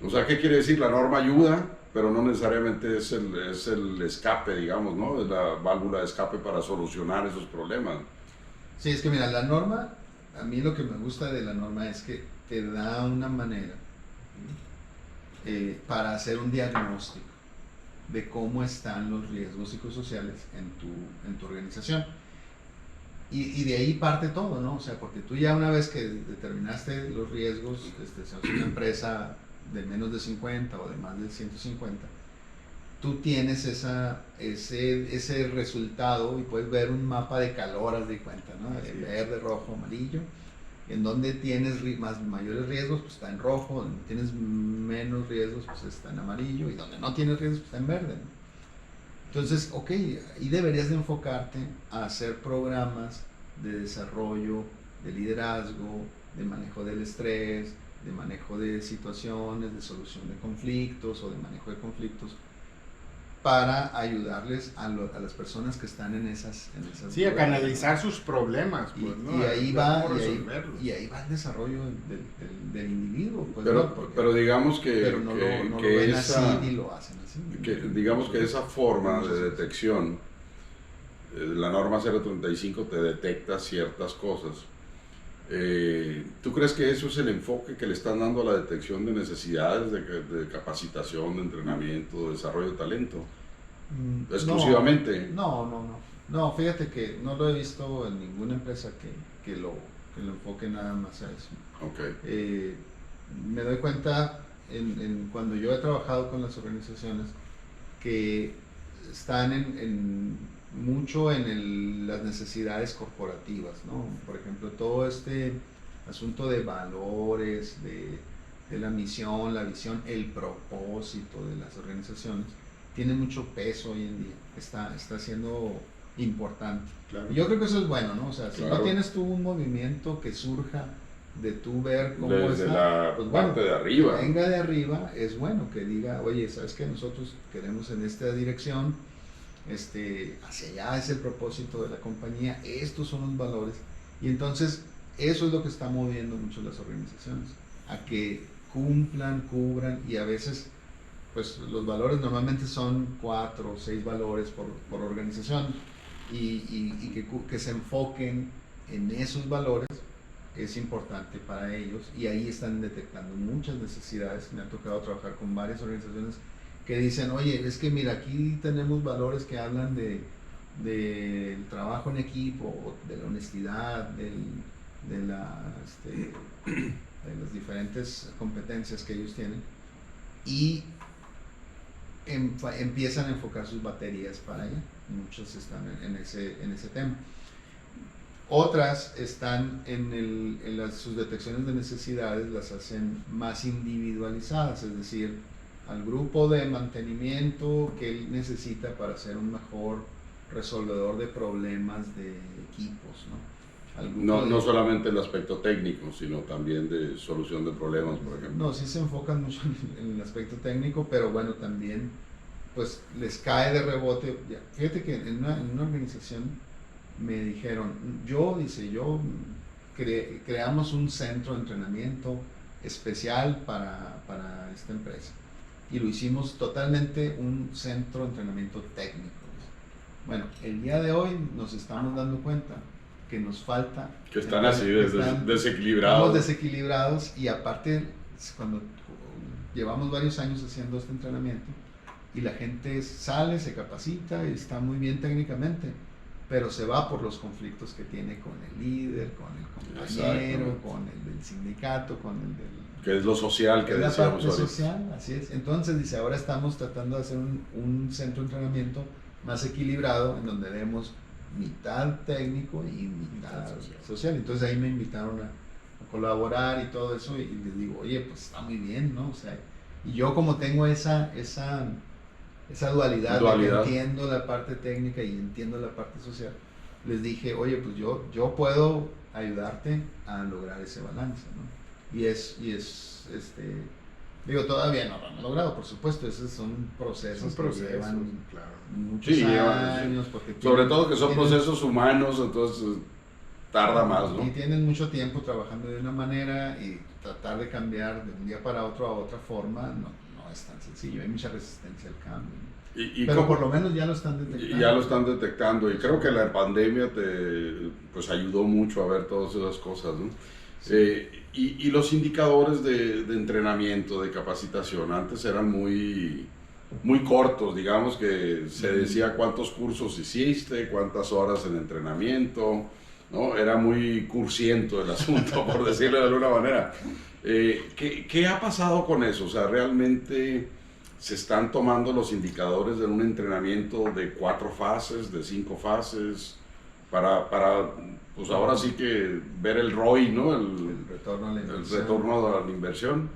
S1: O sea, ¿qué quiere decir? La norma ayuda, pero no necesariamente es el escape, digamos, ¿no? Es la válvula de escape para solucionar esos problemas.
S3: Sí, es que mira, la norma, a mí lo que me gusta de la norma es que te da una manera para hacer un diagnóstico de cómo están los riesgos psicosociales en tu organización. Y de ahí parte todo, ¿no? O sea, porque tú ya una vez que determinaste los riesgos, si es una empresa de menos de 50 o de más de 150, tú tienes ese resultado y puedes ver un mapa de calor, haz de cuenta, ¿no? De verde, rojo, amarillo. En donde tienes mayores riesgos, pues está en rojo; donde tienes menos riesgos, pues está en amarillo; y donde no tienes riesgos, pues está en verde, ¿no? Entonces, ok, ahí deberías de enfocarte a hacer programas de desarrollo, de liderazgo, de manejo del estrés, de manejo de situaciones, de solución de conflictos o de manejo de conflictos, para ayudarles a las personas que están en esas
S2: Sí, a canalizar sus problemas, pues, ¿no?
S3: Y ahí va el desarrollo del individuo, pues,
S1: pero digamos
S3: pero no lo ven así y lo hacen así.
S1: Digamos que esa forma de detección, la norma 035 te detecta ciertas cosas. ¿Tú crees que eso es el enfoque que le están dando a la detección de necesidades de capacitación, de entrenamiento, de desarrollo de talento? ¿Exclusivamente?
S3: No, fíjate que no lo he visto en ninguna empresa que lo enfoque nada más a eso.
S1: Okay.
S3: Me doy cuenta cuando yo he trabajado con las organizaciones que están mucho en las necesidades corporativas, ¿no? Por ejemplo, todo asunto de valores, de la misión, la visión, el propósito de las organizaciones, tiene mucho peso hoy en día, está siendo importante.
S1: Claro.
S3: Y yo creo que eso es bueno, ¿no? O sea, si
S1: Claro.
S3: no tienes tú un movimiento que surja de tú ver cómo
S1: Desde
S3: está,
S1: la
S3: pues
S1: parte de arriba.
S3: que venga de arriba, es bueno que diga, oye, ¿sabes qué? Nosotros queremos en esta dirección, hacia allá es el propósito de la compañía, estos son los valores, y entonces eso es lo que está moviendo mucho las organizaciones, a que cumplan, cubran, y a veces pues los valores normalmente son 4 o 6 valores por organización, y que se enfoquen en esos valores es importante para ellos, y ahí están detectando muchas necesidades. Me ha tocado trabajar con varias organizaciones que dicen, oye, es que mira, aquí tenemos valores que hablan del trabajo en equipo, de la honestidad, de las diferentes competencias que ellos tienen, y empiezan a enfocar sus baterías para allá. Muchos están en ese tema. Otras están sus detecciones de necesidades las hacen más individualizadas, es decir, al grupo de mantenimiento que él necesita para ser un mejor resolvedor de problemas de equipos, ¿no?
S1: No solamente el aspecto técnico, sino también de solución de problemas, por ejemplo.
S3: No, sí se enfocan mucho en el aspecto técnico, pero bueno, también pues les cae de rebote. Fíjate que en una organización me dijeron, creamos un centro de entrenamiento especial para esta empresa, y lo hicimos totalmente un centro de entrenamiento técnico. Bueno, el día de hoy nos estamos dando cuenta que nos falta,
S1: que están así desequilibrados.
S3: Estamos desequilibrados, y aparte cuando llevamos varios años haciendo este entrenamiento y la gente sale, se capacita y está muy bien técnicamente, pero se va por los conflictos que tiene con el líder, con el compañero,
S1: Exacto,
S3: con el del sindicato, con el del...
S1: que es lo social que
S3: es la
S1: decíamos
S3: parte
S1: ahorita.
S3: social, así es. Entonces dice, ahora estamos tratando de hacer un centro de entrenamiento más equilibrado, en donde vemos mitad técnico y mitad social. Entonces ahí me invitaron a colaborar y todo eso, y les digo, oye, pues está muy bien, ¿no? O sea, y yo como tengo esa dualidad. De que entiendo la parte técnica y entiendo la parte social, les dije, oye, pues yo puedo ayudarte a lograr ese balance, ¿no? Digo, todavía no lo han logrado, por supuesto, esos son procesos que llevan muchos años. Porque
S1: sobre todo que son procesos humanos, entonces tarda más, ¿no?
S3: Y tienen mucho tiempo trabajando de una manera, y tratar de cambiar de un día para otro a otra forma no es tan sencillo, hay mucha resistencia al cambio, ¿no? Pero por lo menos ya lo están detectando.
S1: Ya lo están detectando, y creo que la pandemia pues ayudó mucho a ver todas esas cosas, ¿no? Sí. Y los indicadores de entrenamiento, de capacitación, antes eran muy cortos, digamos que se decía cuántos cursos hiciste, cuántas horas en entrenamiento, ¿no? Era muy cursiento el asunto, por decirlo de alguna manera. ¿Qué ha pasado con eso? O sea, ¿realmente se están tomando los indicadores de un entrenamiento de 4 fases, de 5 fases, para pues ahora sí que ver el ROI, ¿no? El retorno a la inversión?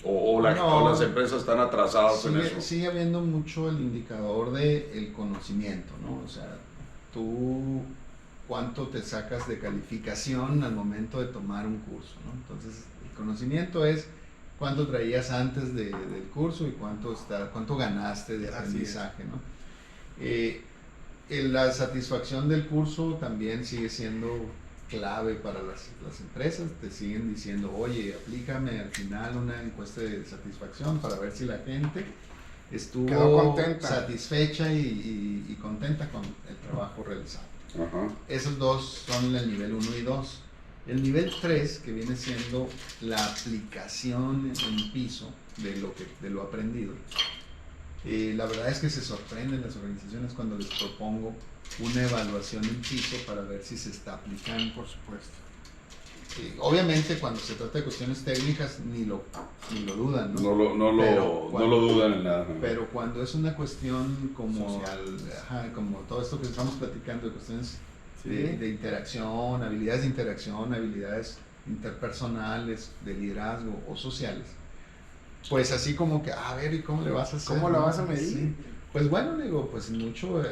S1: ¿O las empresas están atrasadas en eso?
S3: Sigue habiendo mucho el indicador del conocimiento, ¿no? O sea, tú cuánto te sacas de calificación al momento de tomar un curso, ¿no? Entonces, el conocimiento es cuánto traías antes del curso y cuánto ganaste de aprendizaje, ¿no? La satisfacción del curso también sigue siendo clave para las empresas. Te siguen diciendo, oye, aplícame al final una encuesta de satisfacción para ver si la gente estuvo satisfecha y contenta con el trabajo realizado.
S1: Ajá.
S3: Esos dos son el nivel 1 y 2. El nivel 3, que viene siendo la aplicación en piso de lo aprendido. La verdad es que se sorprenden las organizaciones cuando les propongo una evaluación en piso para ver si se está aplicando.
S2: Por supuesto.
S3: Obviamente cuando se trata de cuestiones técnicas ni lo dudan, ¿no?
S1: No lo dudan en nada.
S3: Pero cuando es una cuestión como como todo esto que estamos platicando de cuestiones
S1: Sí.
S3: de interacción, habilidades de interacción, habilidades interpersonales, de liderazgo o sociales. Pues así como que, a ver, ¿y cómo le vas a hacer?
S2: ¿Cómo lo vas a medir?
S3: Sí. Pues bueno, digo, pues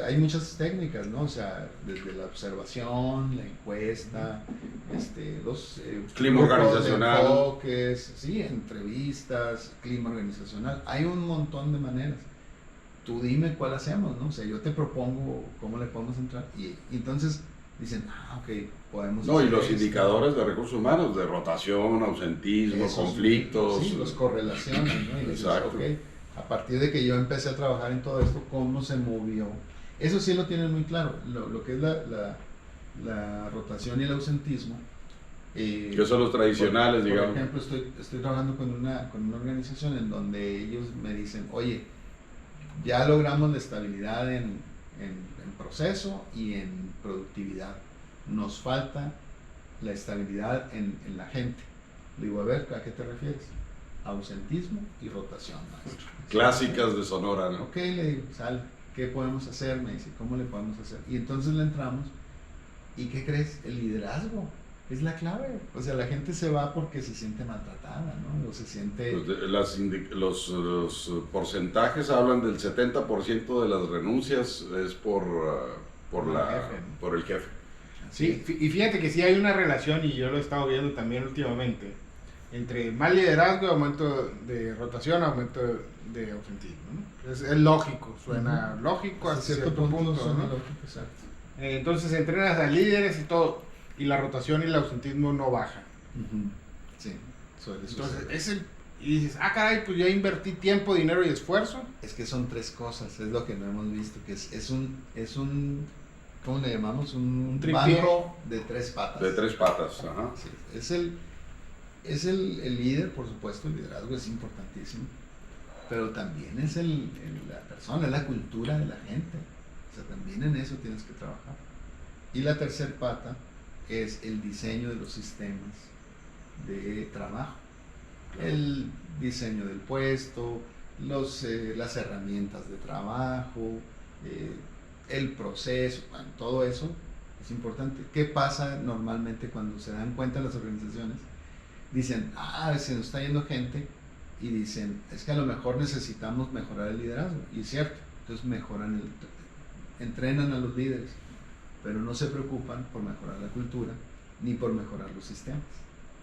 S3: hay muchas técnicas, ¿no? O sea, desde la observación, la encuesta, los
S1: Clima
S3: grupos de
S1: organizacional.
S3: enfoques, sí, entrevistas, clima organizacional. Hay un montón de maneras. Tú dime cuál hacemos, ¿no? O sea, yo te propongo cómo le podemos entrar. Y entonces dicen, ok, podemos
S1: No, y
S3: hacer
S1: los
S3: esto.
S1: indicadores de recursos humanos, de rotación, ausentismo,
S3: Esos,
S1: conflictos.
S3: Sí, los correlacionan, ¿no? Y dices,
S1: Exacto.
S3: ok, a partir de que yo empecé a trabajar en todo esto, ¿cómo se movió? Eso sí lo tienen muy claro, lo que es la rotación y el ausentismo.
S1: Que son los tradicionales,
S3: por
S1: digamos.
S3: Por ejemplo, estoy trabajando con una organización en donde ellos me dicen, oye, ya logramos la estabilidad en proceso y en productividad. Nos falta la estabilidad en la gente. Le digo, a ver, ¿a qué te refieres? Ausentismo y rotación, maestro.
S1: Clásicas de Sonora, ¿no?
S3: Ok, le digo, sal, ¿qué podemos hacer? Me dice, ¿cómo le podemos hacer? Y entonces le entramos. ¿Y qué crees? El liderazgo es la clave. O sea, la gente se va porque se siente maltratada, ¿no? O se siente...
S1: Pues los porcentajes hablan del 70% de las renuncias es por el jefe.
S2: Sí, y fíjate que sí hay una relación, y yo lo he estado viendo también últimamente, entre mal liderazgo, aumento de rotación, aumento de ausentismo, ¿no? Es lógico, suena lógico hasta cierto punto,
S3: suena
S2: ¿no?
S3: lógico, exacto.
S2: Entonces entrenas a líderes y todo, y la rotación y el ausentismo no bajan.
S3: Sí, suele
S2: Entonces,
S3: suceder.
S2: y dices, caray, pues ya invertí tiempo, dinero y esfuerzo.
S3: Es que son tres cosas, es lo que no hemos visto, que es un ¿cómo le llamamos? Un
S2: tripié
S3: banco de tres patas.
S1: De tres patas, ajá.
S3: Sí, es el líder, por supuesto, el liderazgo es importantísimo, pero también es la persona, es la cultura de la gente. O sea, también en eso tienes que trabajar. Y la tercer pata es el diseño de los sistemas de trabajo.
S1: Claro.
S3: El diseño del puesto, las herramientas de trabajo, el proceso, bueno, todo eso es importante. ¿Qué pasa normalmente cuando se dan cuenta las organizaciones? Dicen, se nos está yendo gente, y dicen, es que a lo mejor necesitamos mejorar el liderazgo, y es cierto, entonces entrenan a los líderes, pero no se preocupan por mejorar la cultura, ni por mejorar los sistemas.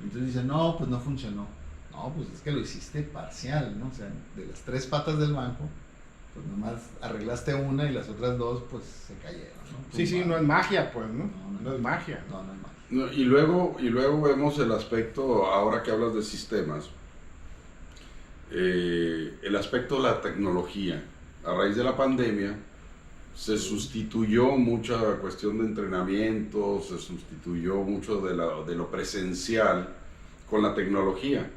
S3: Entonces dicen, no, pues no funcionó. No, pues es que lo hiciste parcial, ¿no? O sea, de las tres patas del banco, pues nomás arreglaste una y las otras dos pues se cayeron, ¿no?
S2: Sí, no es magia, pues, ¿no? No es magia.
S3: No es magia.
S1: No, y luego vemos el aspecto, ahora que hablas de sistemas, el aspecto de la tecnología. A raíz de la pandemia se sustituyó mucha cuestión de entrenamiento, se sustituyó mucho de lo presencial con la tecnología.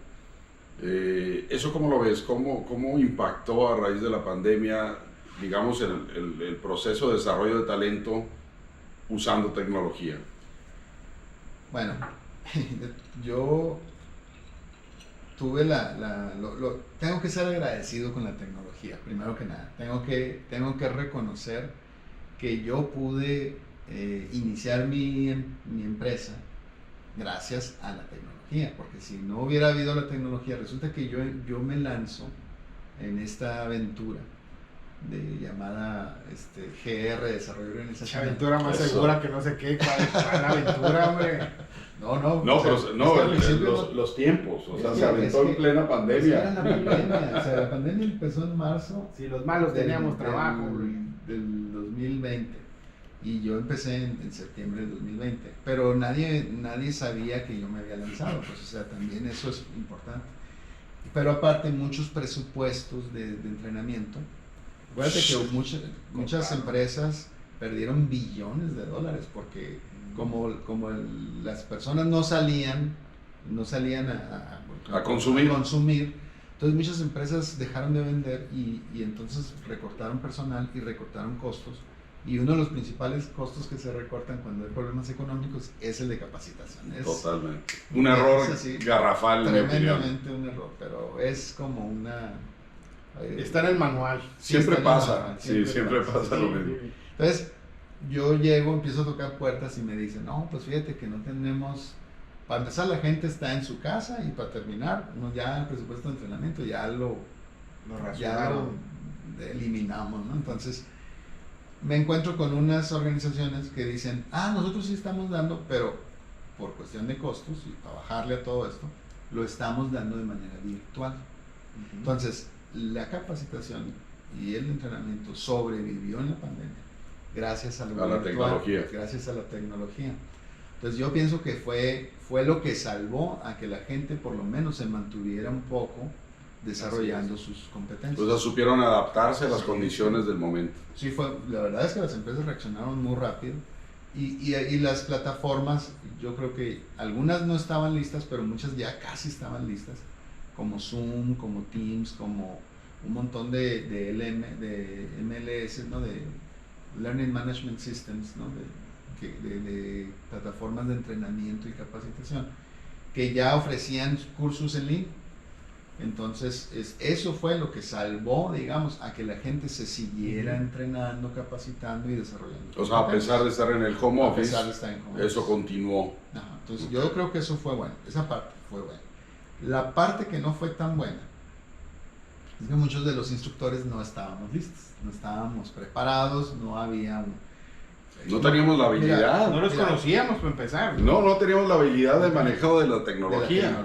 S1: ¿Eso cómo lo ves? ¿Cómo impactó a raíz de la pandemia, digamos, el proceso de desarrollo de talento usando tecnología?
S3: Bueno, yo tuve tengo que ser agradecido con la tecnología, primero que nada. Tengo que reconocer que yo pude iniciar mi empresa gracias a la tecnología, porque si no hubiera habido la tecnología, resulta que yo me lanzo en esta aventura llamada GR, Desarrollo Organizacional.
S2: Aventura más segura que no sé qué, ¿cuál aventura, hombre?
S1: Los tiempos, o sea, se aventó en plena pandemia.
S3: Era la pandemia, o sea, la pandemia empezó en marzo.
S2: Sí, los malos teníamos trabajo.
S3: Del 2020. Y yo empecé en septiembre del 2020, pero nadie sabía que yo me había lanzado, pues, o sea, también eso es importante. Pero aparte, muchos presupuestos de entrenamiento. Acuérdate que muchas empresas perdieron billones de dólares porque como las personas no salían a consumir, entonces muchas empresas dejaron de vender y entonces recortaron personal y recortaron costos. Y uno de los principales costos que se recortan cuando hay problemas económicos es el de capacitación.
S1: Totalmente. Un error garrafal, en mi opinión.
S3: Tremendamente un error, pero es como una...
S2: está en el manual.
S1: Siempre pasa lo mismo.
S3: Entonces, yo llego, empiezo a tocar puertas y me dicen, no, pues fíjate que no tenemos, para empezar la gente está en su casa y para terminar, ya el presupuesto de entrenamiento ya lo eliminamos, ¿no? Entonces me encuentro con unas organizaciones que dicen, nosotros sí estamos dando, pero por cuestión de costos y para bajarle a todo esto, lo estamos dando de manera virtual. Entonces, la capacitación y el entrenamiento sobrevivió en la pandemia gracias a
S1: la tecnología.
S3: Gracias a la tecnología. Entonces, yo pienso que fue lo que salvó a que la gente por lo menos se mantuviera un poco desarrollando sus competencias.
S1: Pues supieron adaptarse a las condiciones del momento.
S3: Sí, la verdad es que las empresas reaccionaron muy rápido y las plataformas, yo creo que algunas no estaban listas, pero muchas ya casi estaban listas, como Zoom, como Teams, como un montón de MLS, ¿no? De Learning Management Systems, ¿no? de plataformas de entrenamiento y capacitación, que ya ofrecían cursos en línea. Entonces, eso fue lo que salvó, digamos, a que la gente se siguiera entrenando, capacitando y desarrollando.
S1: O sea, a pesar de estar en el home office, eso continuó.
S3: Entonces, yo creo que eso fue bueno, esa parte fue buena. La parte que no fue tan buena es que muchos de los instructores no estábamos listos, no estábamos preparados, no había
S1: no teníamos la habilidad.
S2: No los conocíamos para empezar.
S1: No teníamos la habilidad de manejo de la tecnología.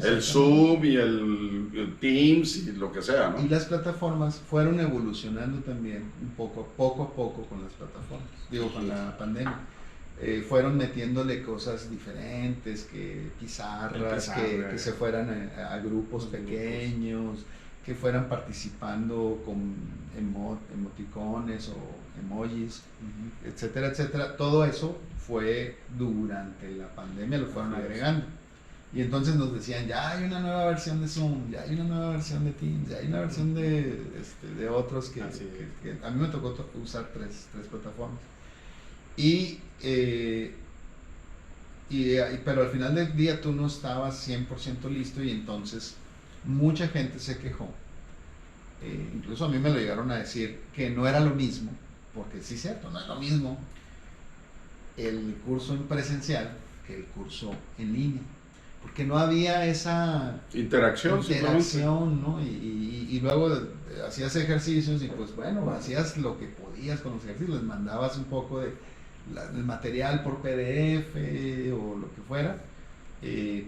S1: El Zoom y el Teams y lo que sea, ¿no?
S3: Y las plataformas fueron evolucionando también un poco a poco con las plataformas, con la pandemia. Fueron metiéndole cosas diferentes, que pizarras, que se fueran a grupos pequeños, que fueran participando con emoticones o emojis, etcétera, etcétera. Todo eso fue durante la pandemia, lo fueron agregando. Y entonces nos decían, ya hay una nueva versión de Zoom, ya hay una nueva versión de Teams, ya hay una versión de otros que a mí me tocó usar tres plataformas. Pero al final del día tú no estabas 100% listo y entonces mucha gente se quejó. Incluso a mí me lo llegaron a decir que no era lo mismo, porque sí es cierto, no es lo mismo el curso en presencial que el curso en línea, porque no había esa
S1: interacción,
S3: ¿no? Y luego hacías ejercicios y pues bueno, hacías lo que podías con los ejercicios, les mandabas un poco del material por PDF o lo que fuera,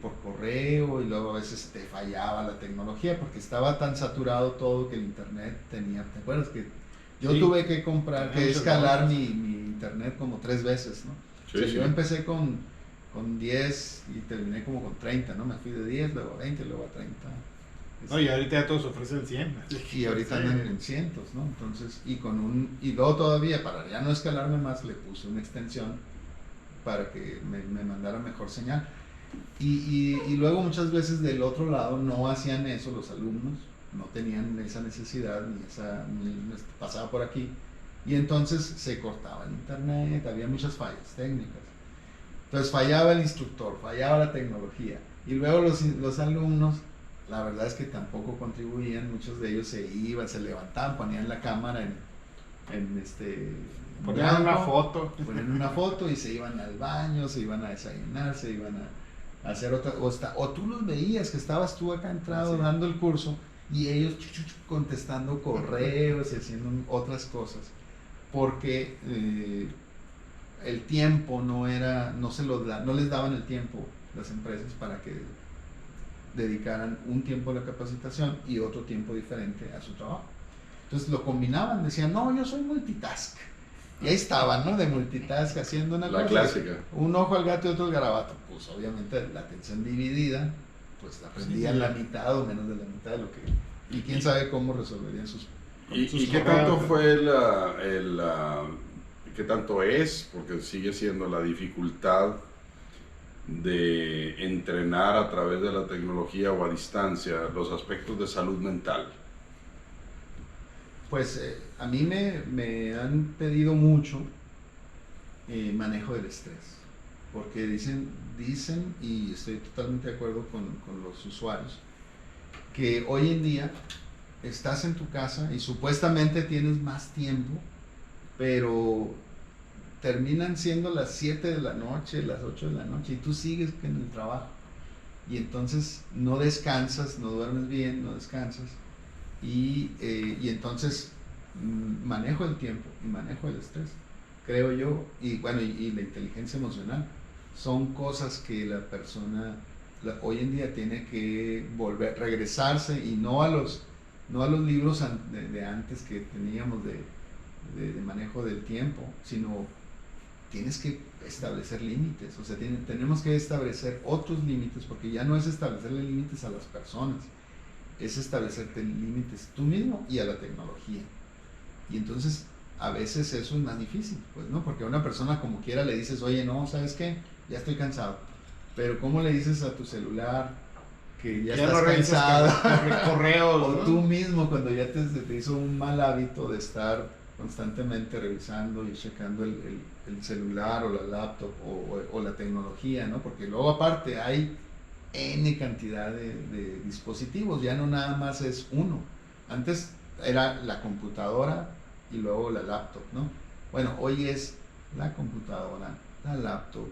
S3: por correo, y luego a veces te fallaba la tecnología porque estaba tan saturado todo que el internet tenía, ¿te acuerdas que yo tuve que escalar mi internet como 3 veces, ¿no? Yo empecé con 10 y terminé como con 30, ¿no? Me fui de 10, luego a 20, luego a 30.
S2: No, y ahorita ya todos ofrecen 100.
S3: Y ahorita andan en cientos, ¿no? Entonces, y luego todavía, para ya no escalarme más, le puse una extensión para que me mandara mejor señal. Y luego muchas veces del otro lado no hacían eso los alumnos, no tenían esa necesidad, ni pasaba por aquí, y entonces se cortaba el internet, había muchas fallas técnicas. Entonces fallaba el instructor, fallaba la tecnología, y luego los alumnos, la verdad es que tampoco contribuían, muchos de ellos se iban, se levantaban, ponían la cámara
S2: ponían una
S3: foto y se iban al baño, se iban a desayunar, se iban a hacer otra, o tú los veías que estabas tú acá entrado dando el curso y ellos contestando correos y haciendo otras cosas, porque el tiempo no les daban el tiempo las empresas para que dedicaran un tiempo a la capacitación y otro tiempo diferente a su trabajo. Entonces lo combinaban, decían, no, yo soy multitask. Y ahí estaban, ¿no? De multitask haciendo una cosa.
S1: La clásica.
S3: Un ojo al gato y otro al garabato. Pues obviamente la atención dividida, pues aprendían la mitad o menos de la mitad de lo que... Y quién sabe cómo resolverían sus
S1: ¿Y qué tanto fue qué tanto es, porque sigue siendo la dificultad de entrenar a través de la tecnología o a distancia los aspectos de salud mental?
S3: Pues a mí me han pedido mucho manejo del estrés, porque dicen y estoy totalmente de acuerdo con los usuarios, que hoy en día estás en tu casa y supuestamente tienes más tiempo, pero terminan siendo las 7 de la noche, las 8 de la noche, y tú sigues en el trabajo. Y entonces no descansas, no duermes bien, no descansas. Y entonces manejo el tiempo y manejo el estrés, creo yo. Y bueno, y la inteligencia emocional son cosas que la persona hoy en día tiene que regresarse, y no a los libros de antes que teníamos de manejo del tiempo, sino tienes que establecer límites. O sea, tenemos que establecer otros límites, porque ya no es establecerle límites a las personas, es establecerte límites tú mismo y a la tecnología. Y entonces a veces eso es más difícil, pues, ¿no? Porque a una persona como quiera le dices, oye, no, ¿sabes qué? Ya estoy cansado. Pero ¿cómo le dices a tu celular que ya estás
S2: no
S3: cansado?
S2: Correos,
S3: O
S2: ¿no?
S3: tú mismo, cuando ya te hizo un mal hábito de estar constantemente revisando y checando el celular o la laptop o la tecnología, ¿no? Porque luego aparte hay N cantidad de dispositivos, ya no nada más es uno. Antes era la computadora y luego la laptop, ¿no? Bueno, hoy es la computadora, la laptop,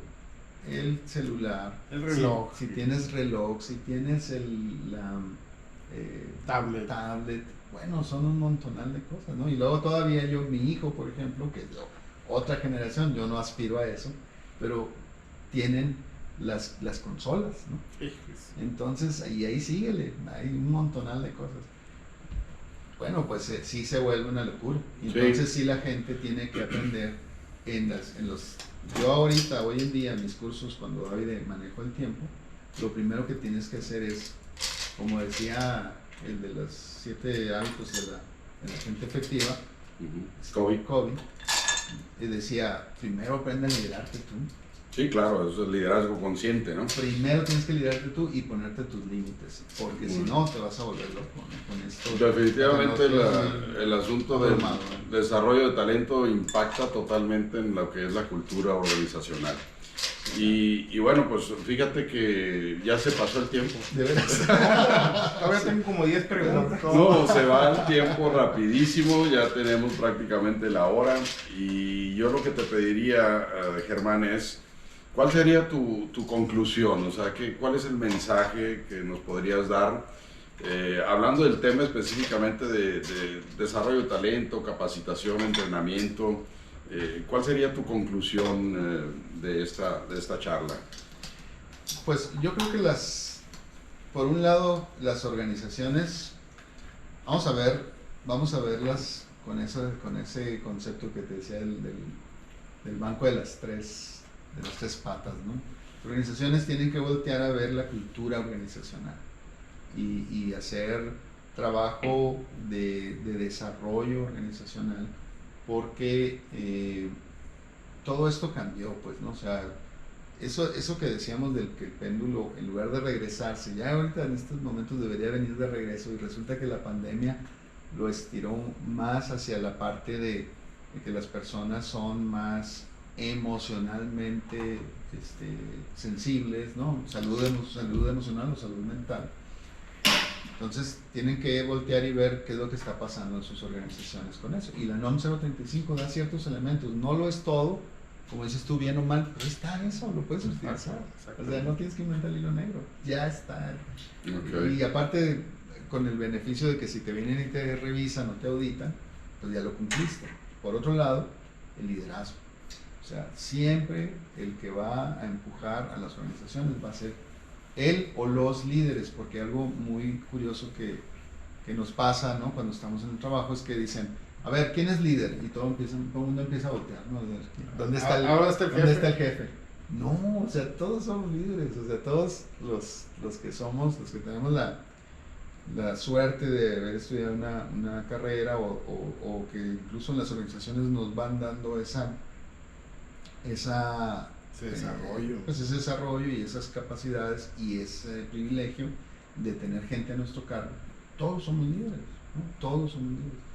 S3: el celular,
S2: el reloj.
S3: Si tienes reloj, si tienes tablet, bueno, son un montonal de cosas, ¿no? Y luego todavía mi hijo, por ejemplo, que es otra generación, yo no aspiro a eso, pero tienen las consolas, ¿no? Entonces, ahí síguele, hay un montonal de cosas. Bueno, pues sí se vuelve una locura. Entonces sí la gente tiene que aprender yo ahorita, hoy en día, en mis cursos, cuando doy de manejo del tiempo, lo primero que tienes que hacer es, como decía el de los 7 hábitos de la gente efectiva, Covey, decía, primero aprende a liderarte tú.
S1: Sí, claro, eso es liderazgo consciente, ¿no?
S3: Primero tienes que liderarte tú y ponerte tus límites, porque si no te vas a volver loco, ¿no? Con esto.
S1: Definitivamente el asunto del desarrollo de talento impacta totalmente en lo que es la cultura organizacional. Y bueno, pues fíjate que ya se pasó el tiempo.
S3: De veras.
S2: Todavía tengo como 10 preguntas.
S1: No, se va el tiempo rapidísimo, ya tenemos prácticamente la hora. Y yo lo que te pediría, Germán, es, ¿cuál sería tu conclusión? O sea, ¿cuál es el mensaje que nos podrías dar? Hablando del tema específicamente de desarrollo de talento, capacitación, entrenamiento, ¿cuál sería tu conclusión de esta charla?
S3: Pues yo creo que por un lado, las organizaciones, vamos a verlas con ese concepto que te decía del banco de las tres patas, ¿no? Las organizaciones tienen que voltear a ver la cultura organizacional y hacer trabajo de desarrollo organizacional, porque todo esto cambió, pues, ¿no? O sea, eso que decíamos del que el péndulo, en lugar de regresarse, ya ahorita en estos momentos debería venir de regreso, y resulta que la pandemia lo estiró más hacia la parte de que las personas son más emocionalmente sensibles, ¿no? Salud emocional o salud mental. Entonces tienen que voltear y ver qué es lo que está pasando en sus organizaciones con eso. Y la NOM 035 da ciertos elementos, no lo es todo, como dices tú, bien o mal, pero está eso, lo puedes utilizar. O sea, no tienes que inventar el hilo negro, ya está. Okay. Y aparte, con el beneficio de que si te vienen y te revisan o te auditan, pues ya lo cumpliste. Por otro lado, el liderazgo. O sea, siempre el que va a empujar a las organizaciones va a ser él o los líderes, porque algo muy curioso que nos pasa, ¿no? Cuando estamos en el trabajo es que dicen, a ver, ¿quién es líder? Y todo el mundo empieza a voltear, ¿no? ¿Dónde está el jefe? No, o sea, todos somos líderes, o sea, todos los que tenemos la suerte de haber estudiado una carrera o que incluso en las organizaciones nos van dando ese desarrollo y esas capacidades y ese privilegio de tener gente a nuestro cargo. Todos somos líderes, ¿no? Todos somos líderes.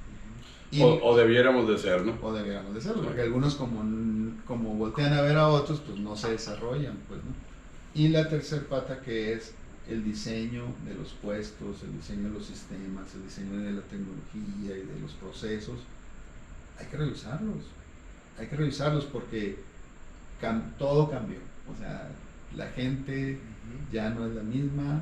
S1: O debiéramos de ser, ¿no?
S3: O debiéramos de serlo, porque algunos como voltean a ver a otros, pues no se desarrollan, pues, ¿no? Y la tercer pata, que es el diseño de los puestos, el diseño de los sistemas, el diseño de la tecnología y de los procesos, hay que revisarlos. hay que revisarlos porque todo cambió. O sea, la gente ya no es la misma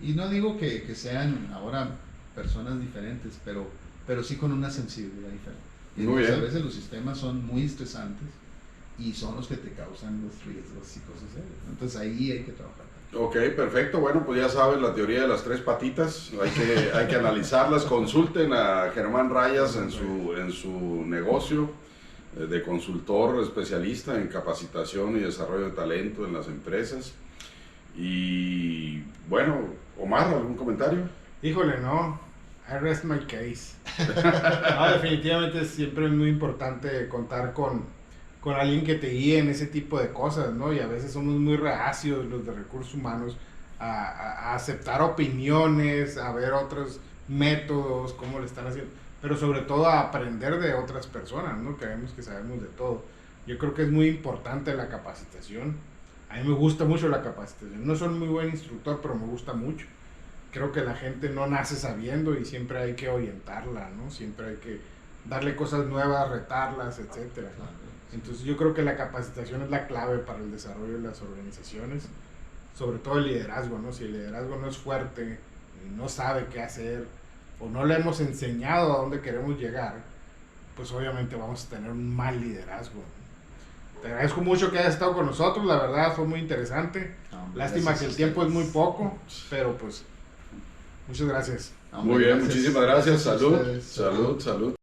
S3: y no digo que sean ahora personas diferentes, pero sí con una sensibilidad diferente. Y
S1: Muy bien.
S3: a veces los sistemas son muy estresantes y son los que te causan los riesgos y cosas serias. Entonces ahí hay que trabajar.
S1: Ok, perfecto. Bueno, pues ya sabes la teoría de las 3 patitas. Hay que analizarlas. Consulten a Germán Rayas en su negocio de consultor especialista en capacitación y desarrollo de talento en las empresas. Y bueno, Omar, ¿algún comentario?
S2: Híjole, no. I rest my case. No, definitivamente siempre es muy importante contar con alguien que te guíe en ese tipo de cosas, ¿no? Y a veces somos muy reacios los de recursos humanos a aceptar opiniones, a ver otros métodos, cómo le están haciendo, pero sobre todo a aprender de otras personas, ¿no? Creemos que sabemos de todo. Yo creo que es muy importante la capacitación. A mí me gusta mucho la capacitación. No soy muy buen instructor, pero me gusta mucho. Creo que la gente no nace sabiendo y siempre hay que orientarla, ¿no? Siempre hay que darle cosas nuevas, retarlas, etcétera. Entonces yo creo que la capacitación es la clave para el desarrollo de las organizaciones, sobre todo el liderazgo, ¿no? Si el liderazgo no es fuerte, y no sabe qué hacer, o no le hemos enseñado a dónde queremos llegar, pues obviamente vamos a tener un mal liderazgo. Te agradezco mucho que hayas estado con nosotros, la verdad fue muy interesante. Lástima que el tiempo es muy poco, pero pues muchas gracias.
S1: Muy bien, muchísimas gracias. Salud, salud, salud.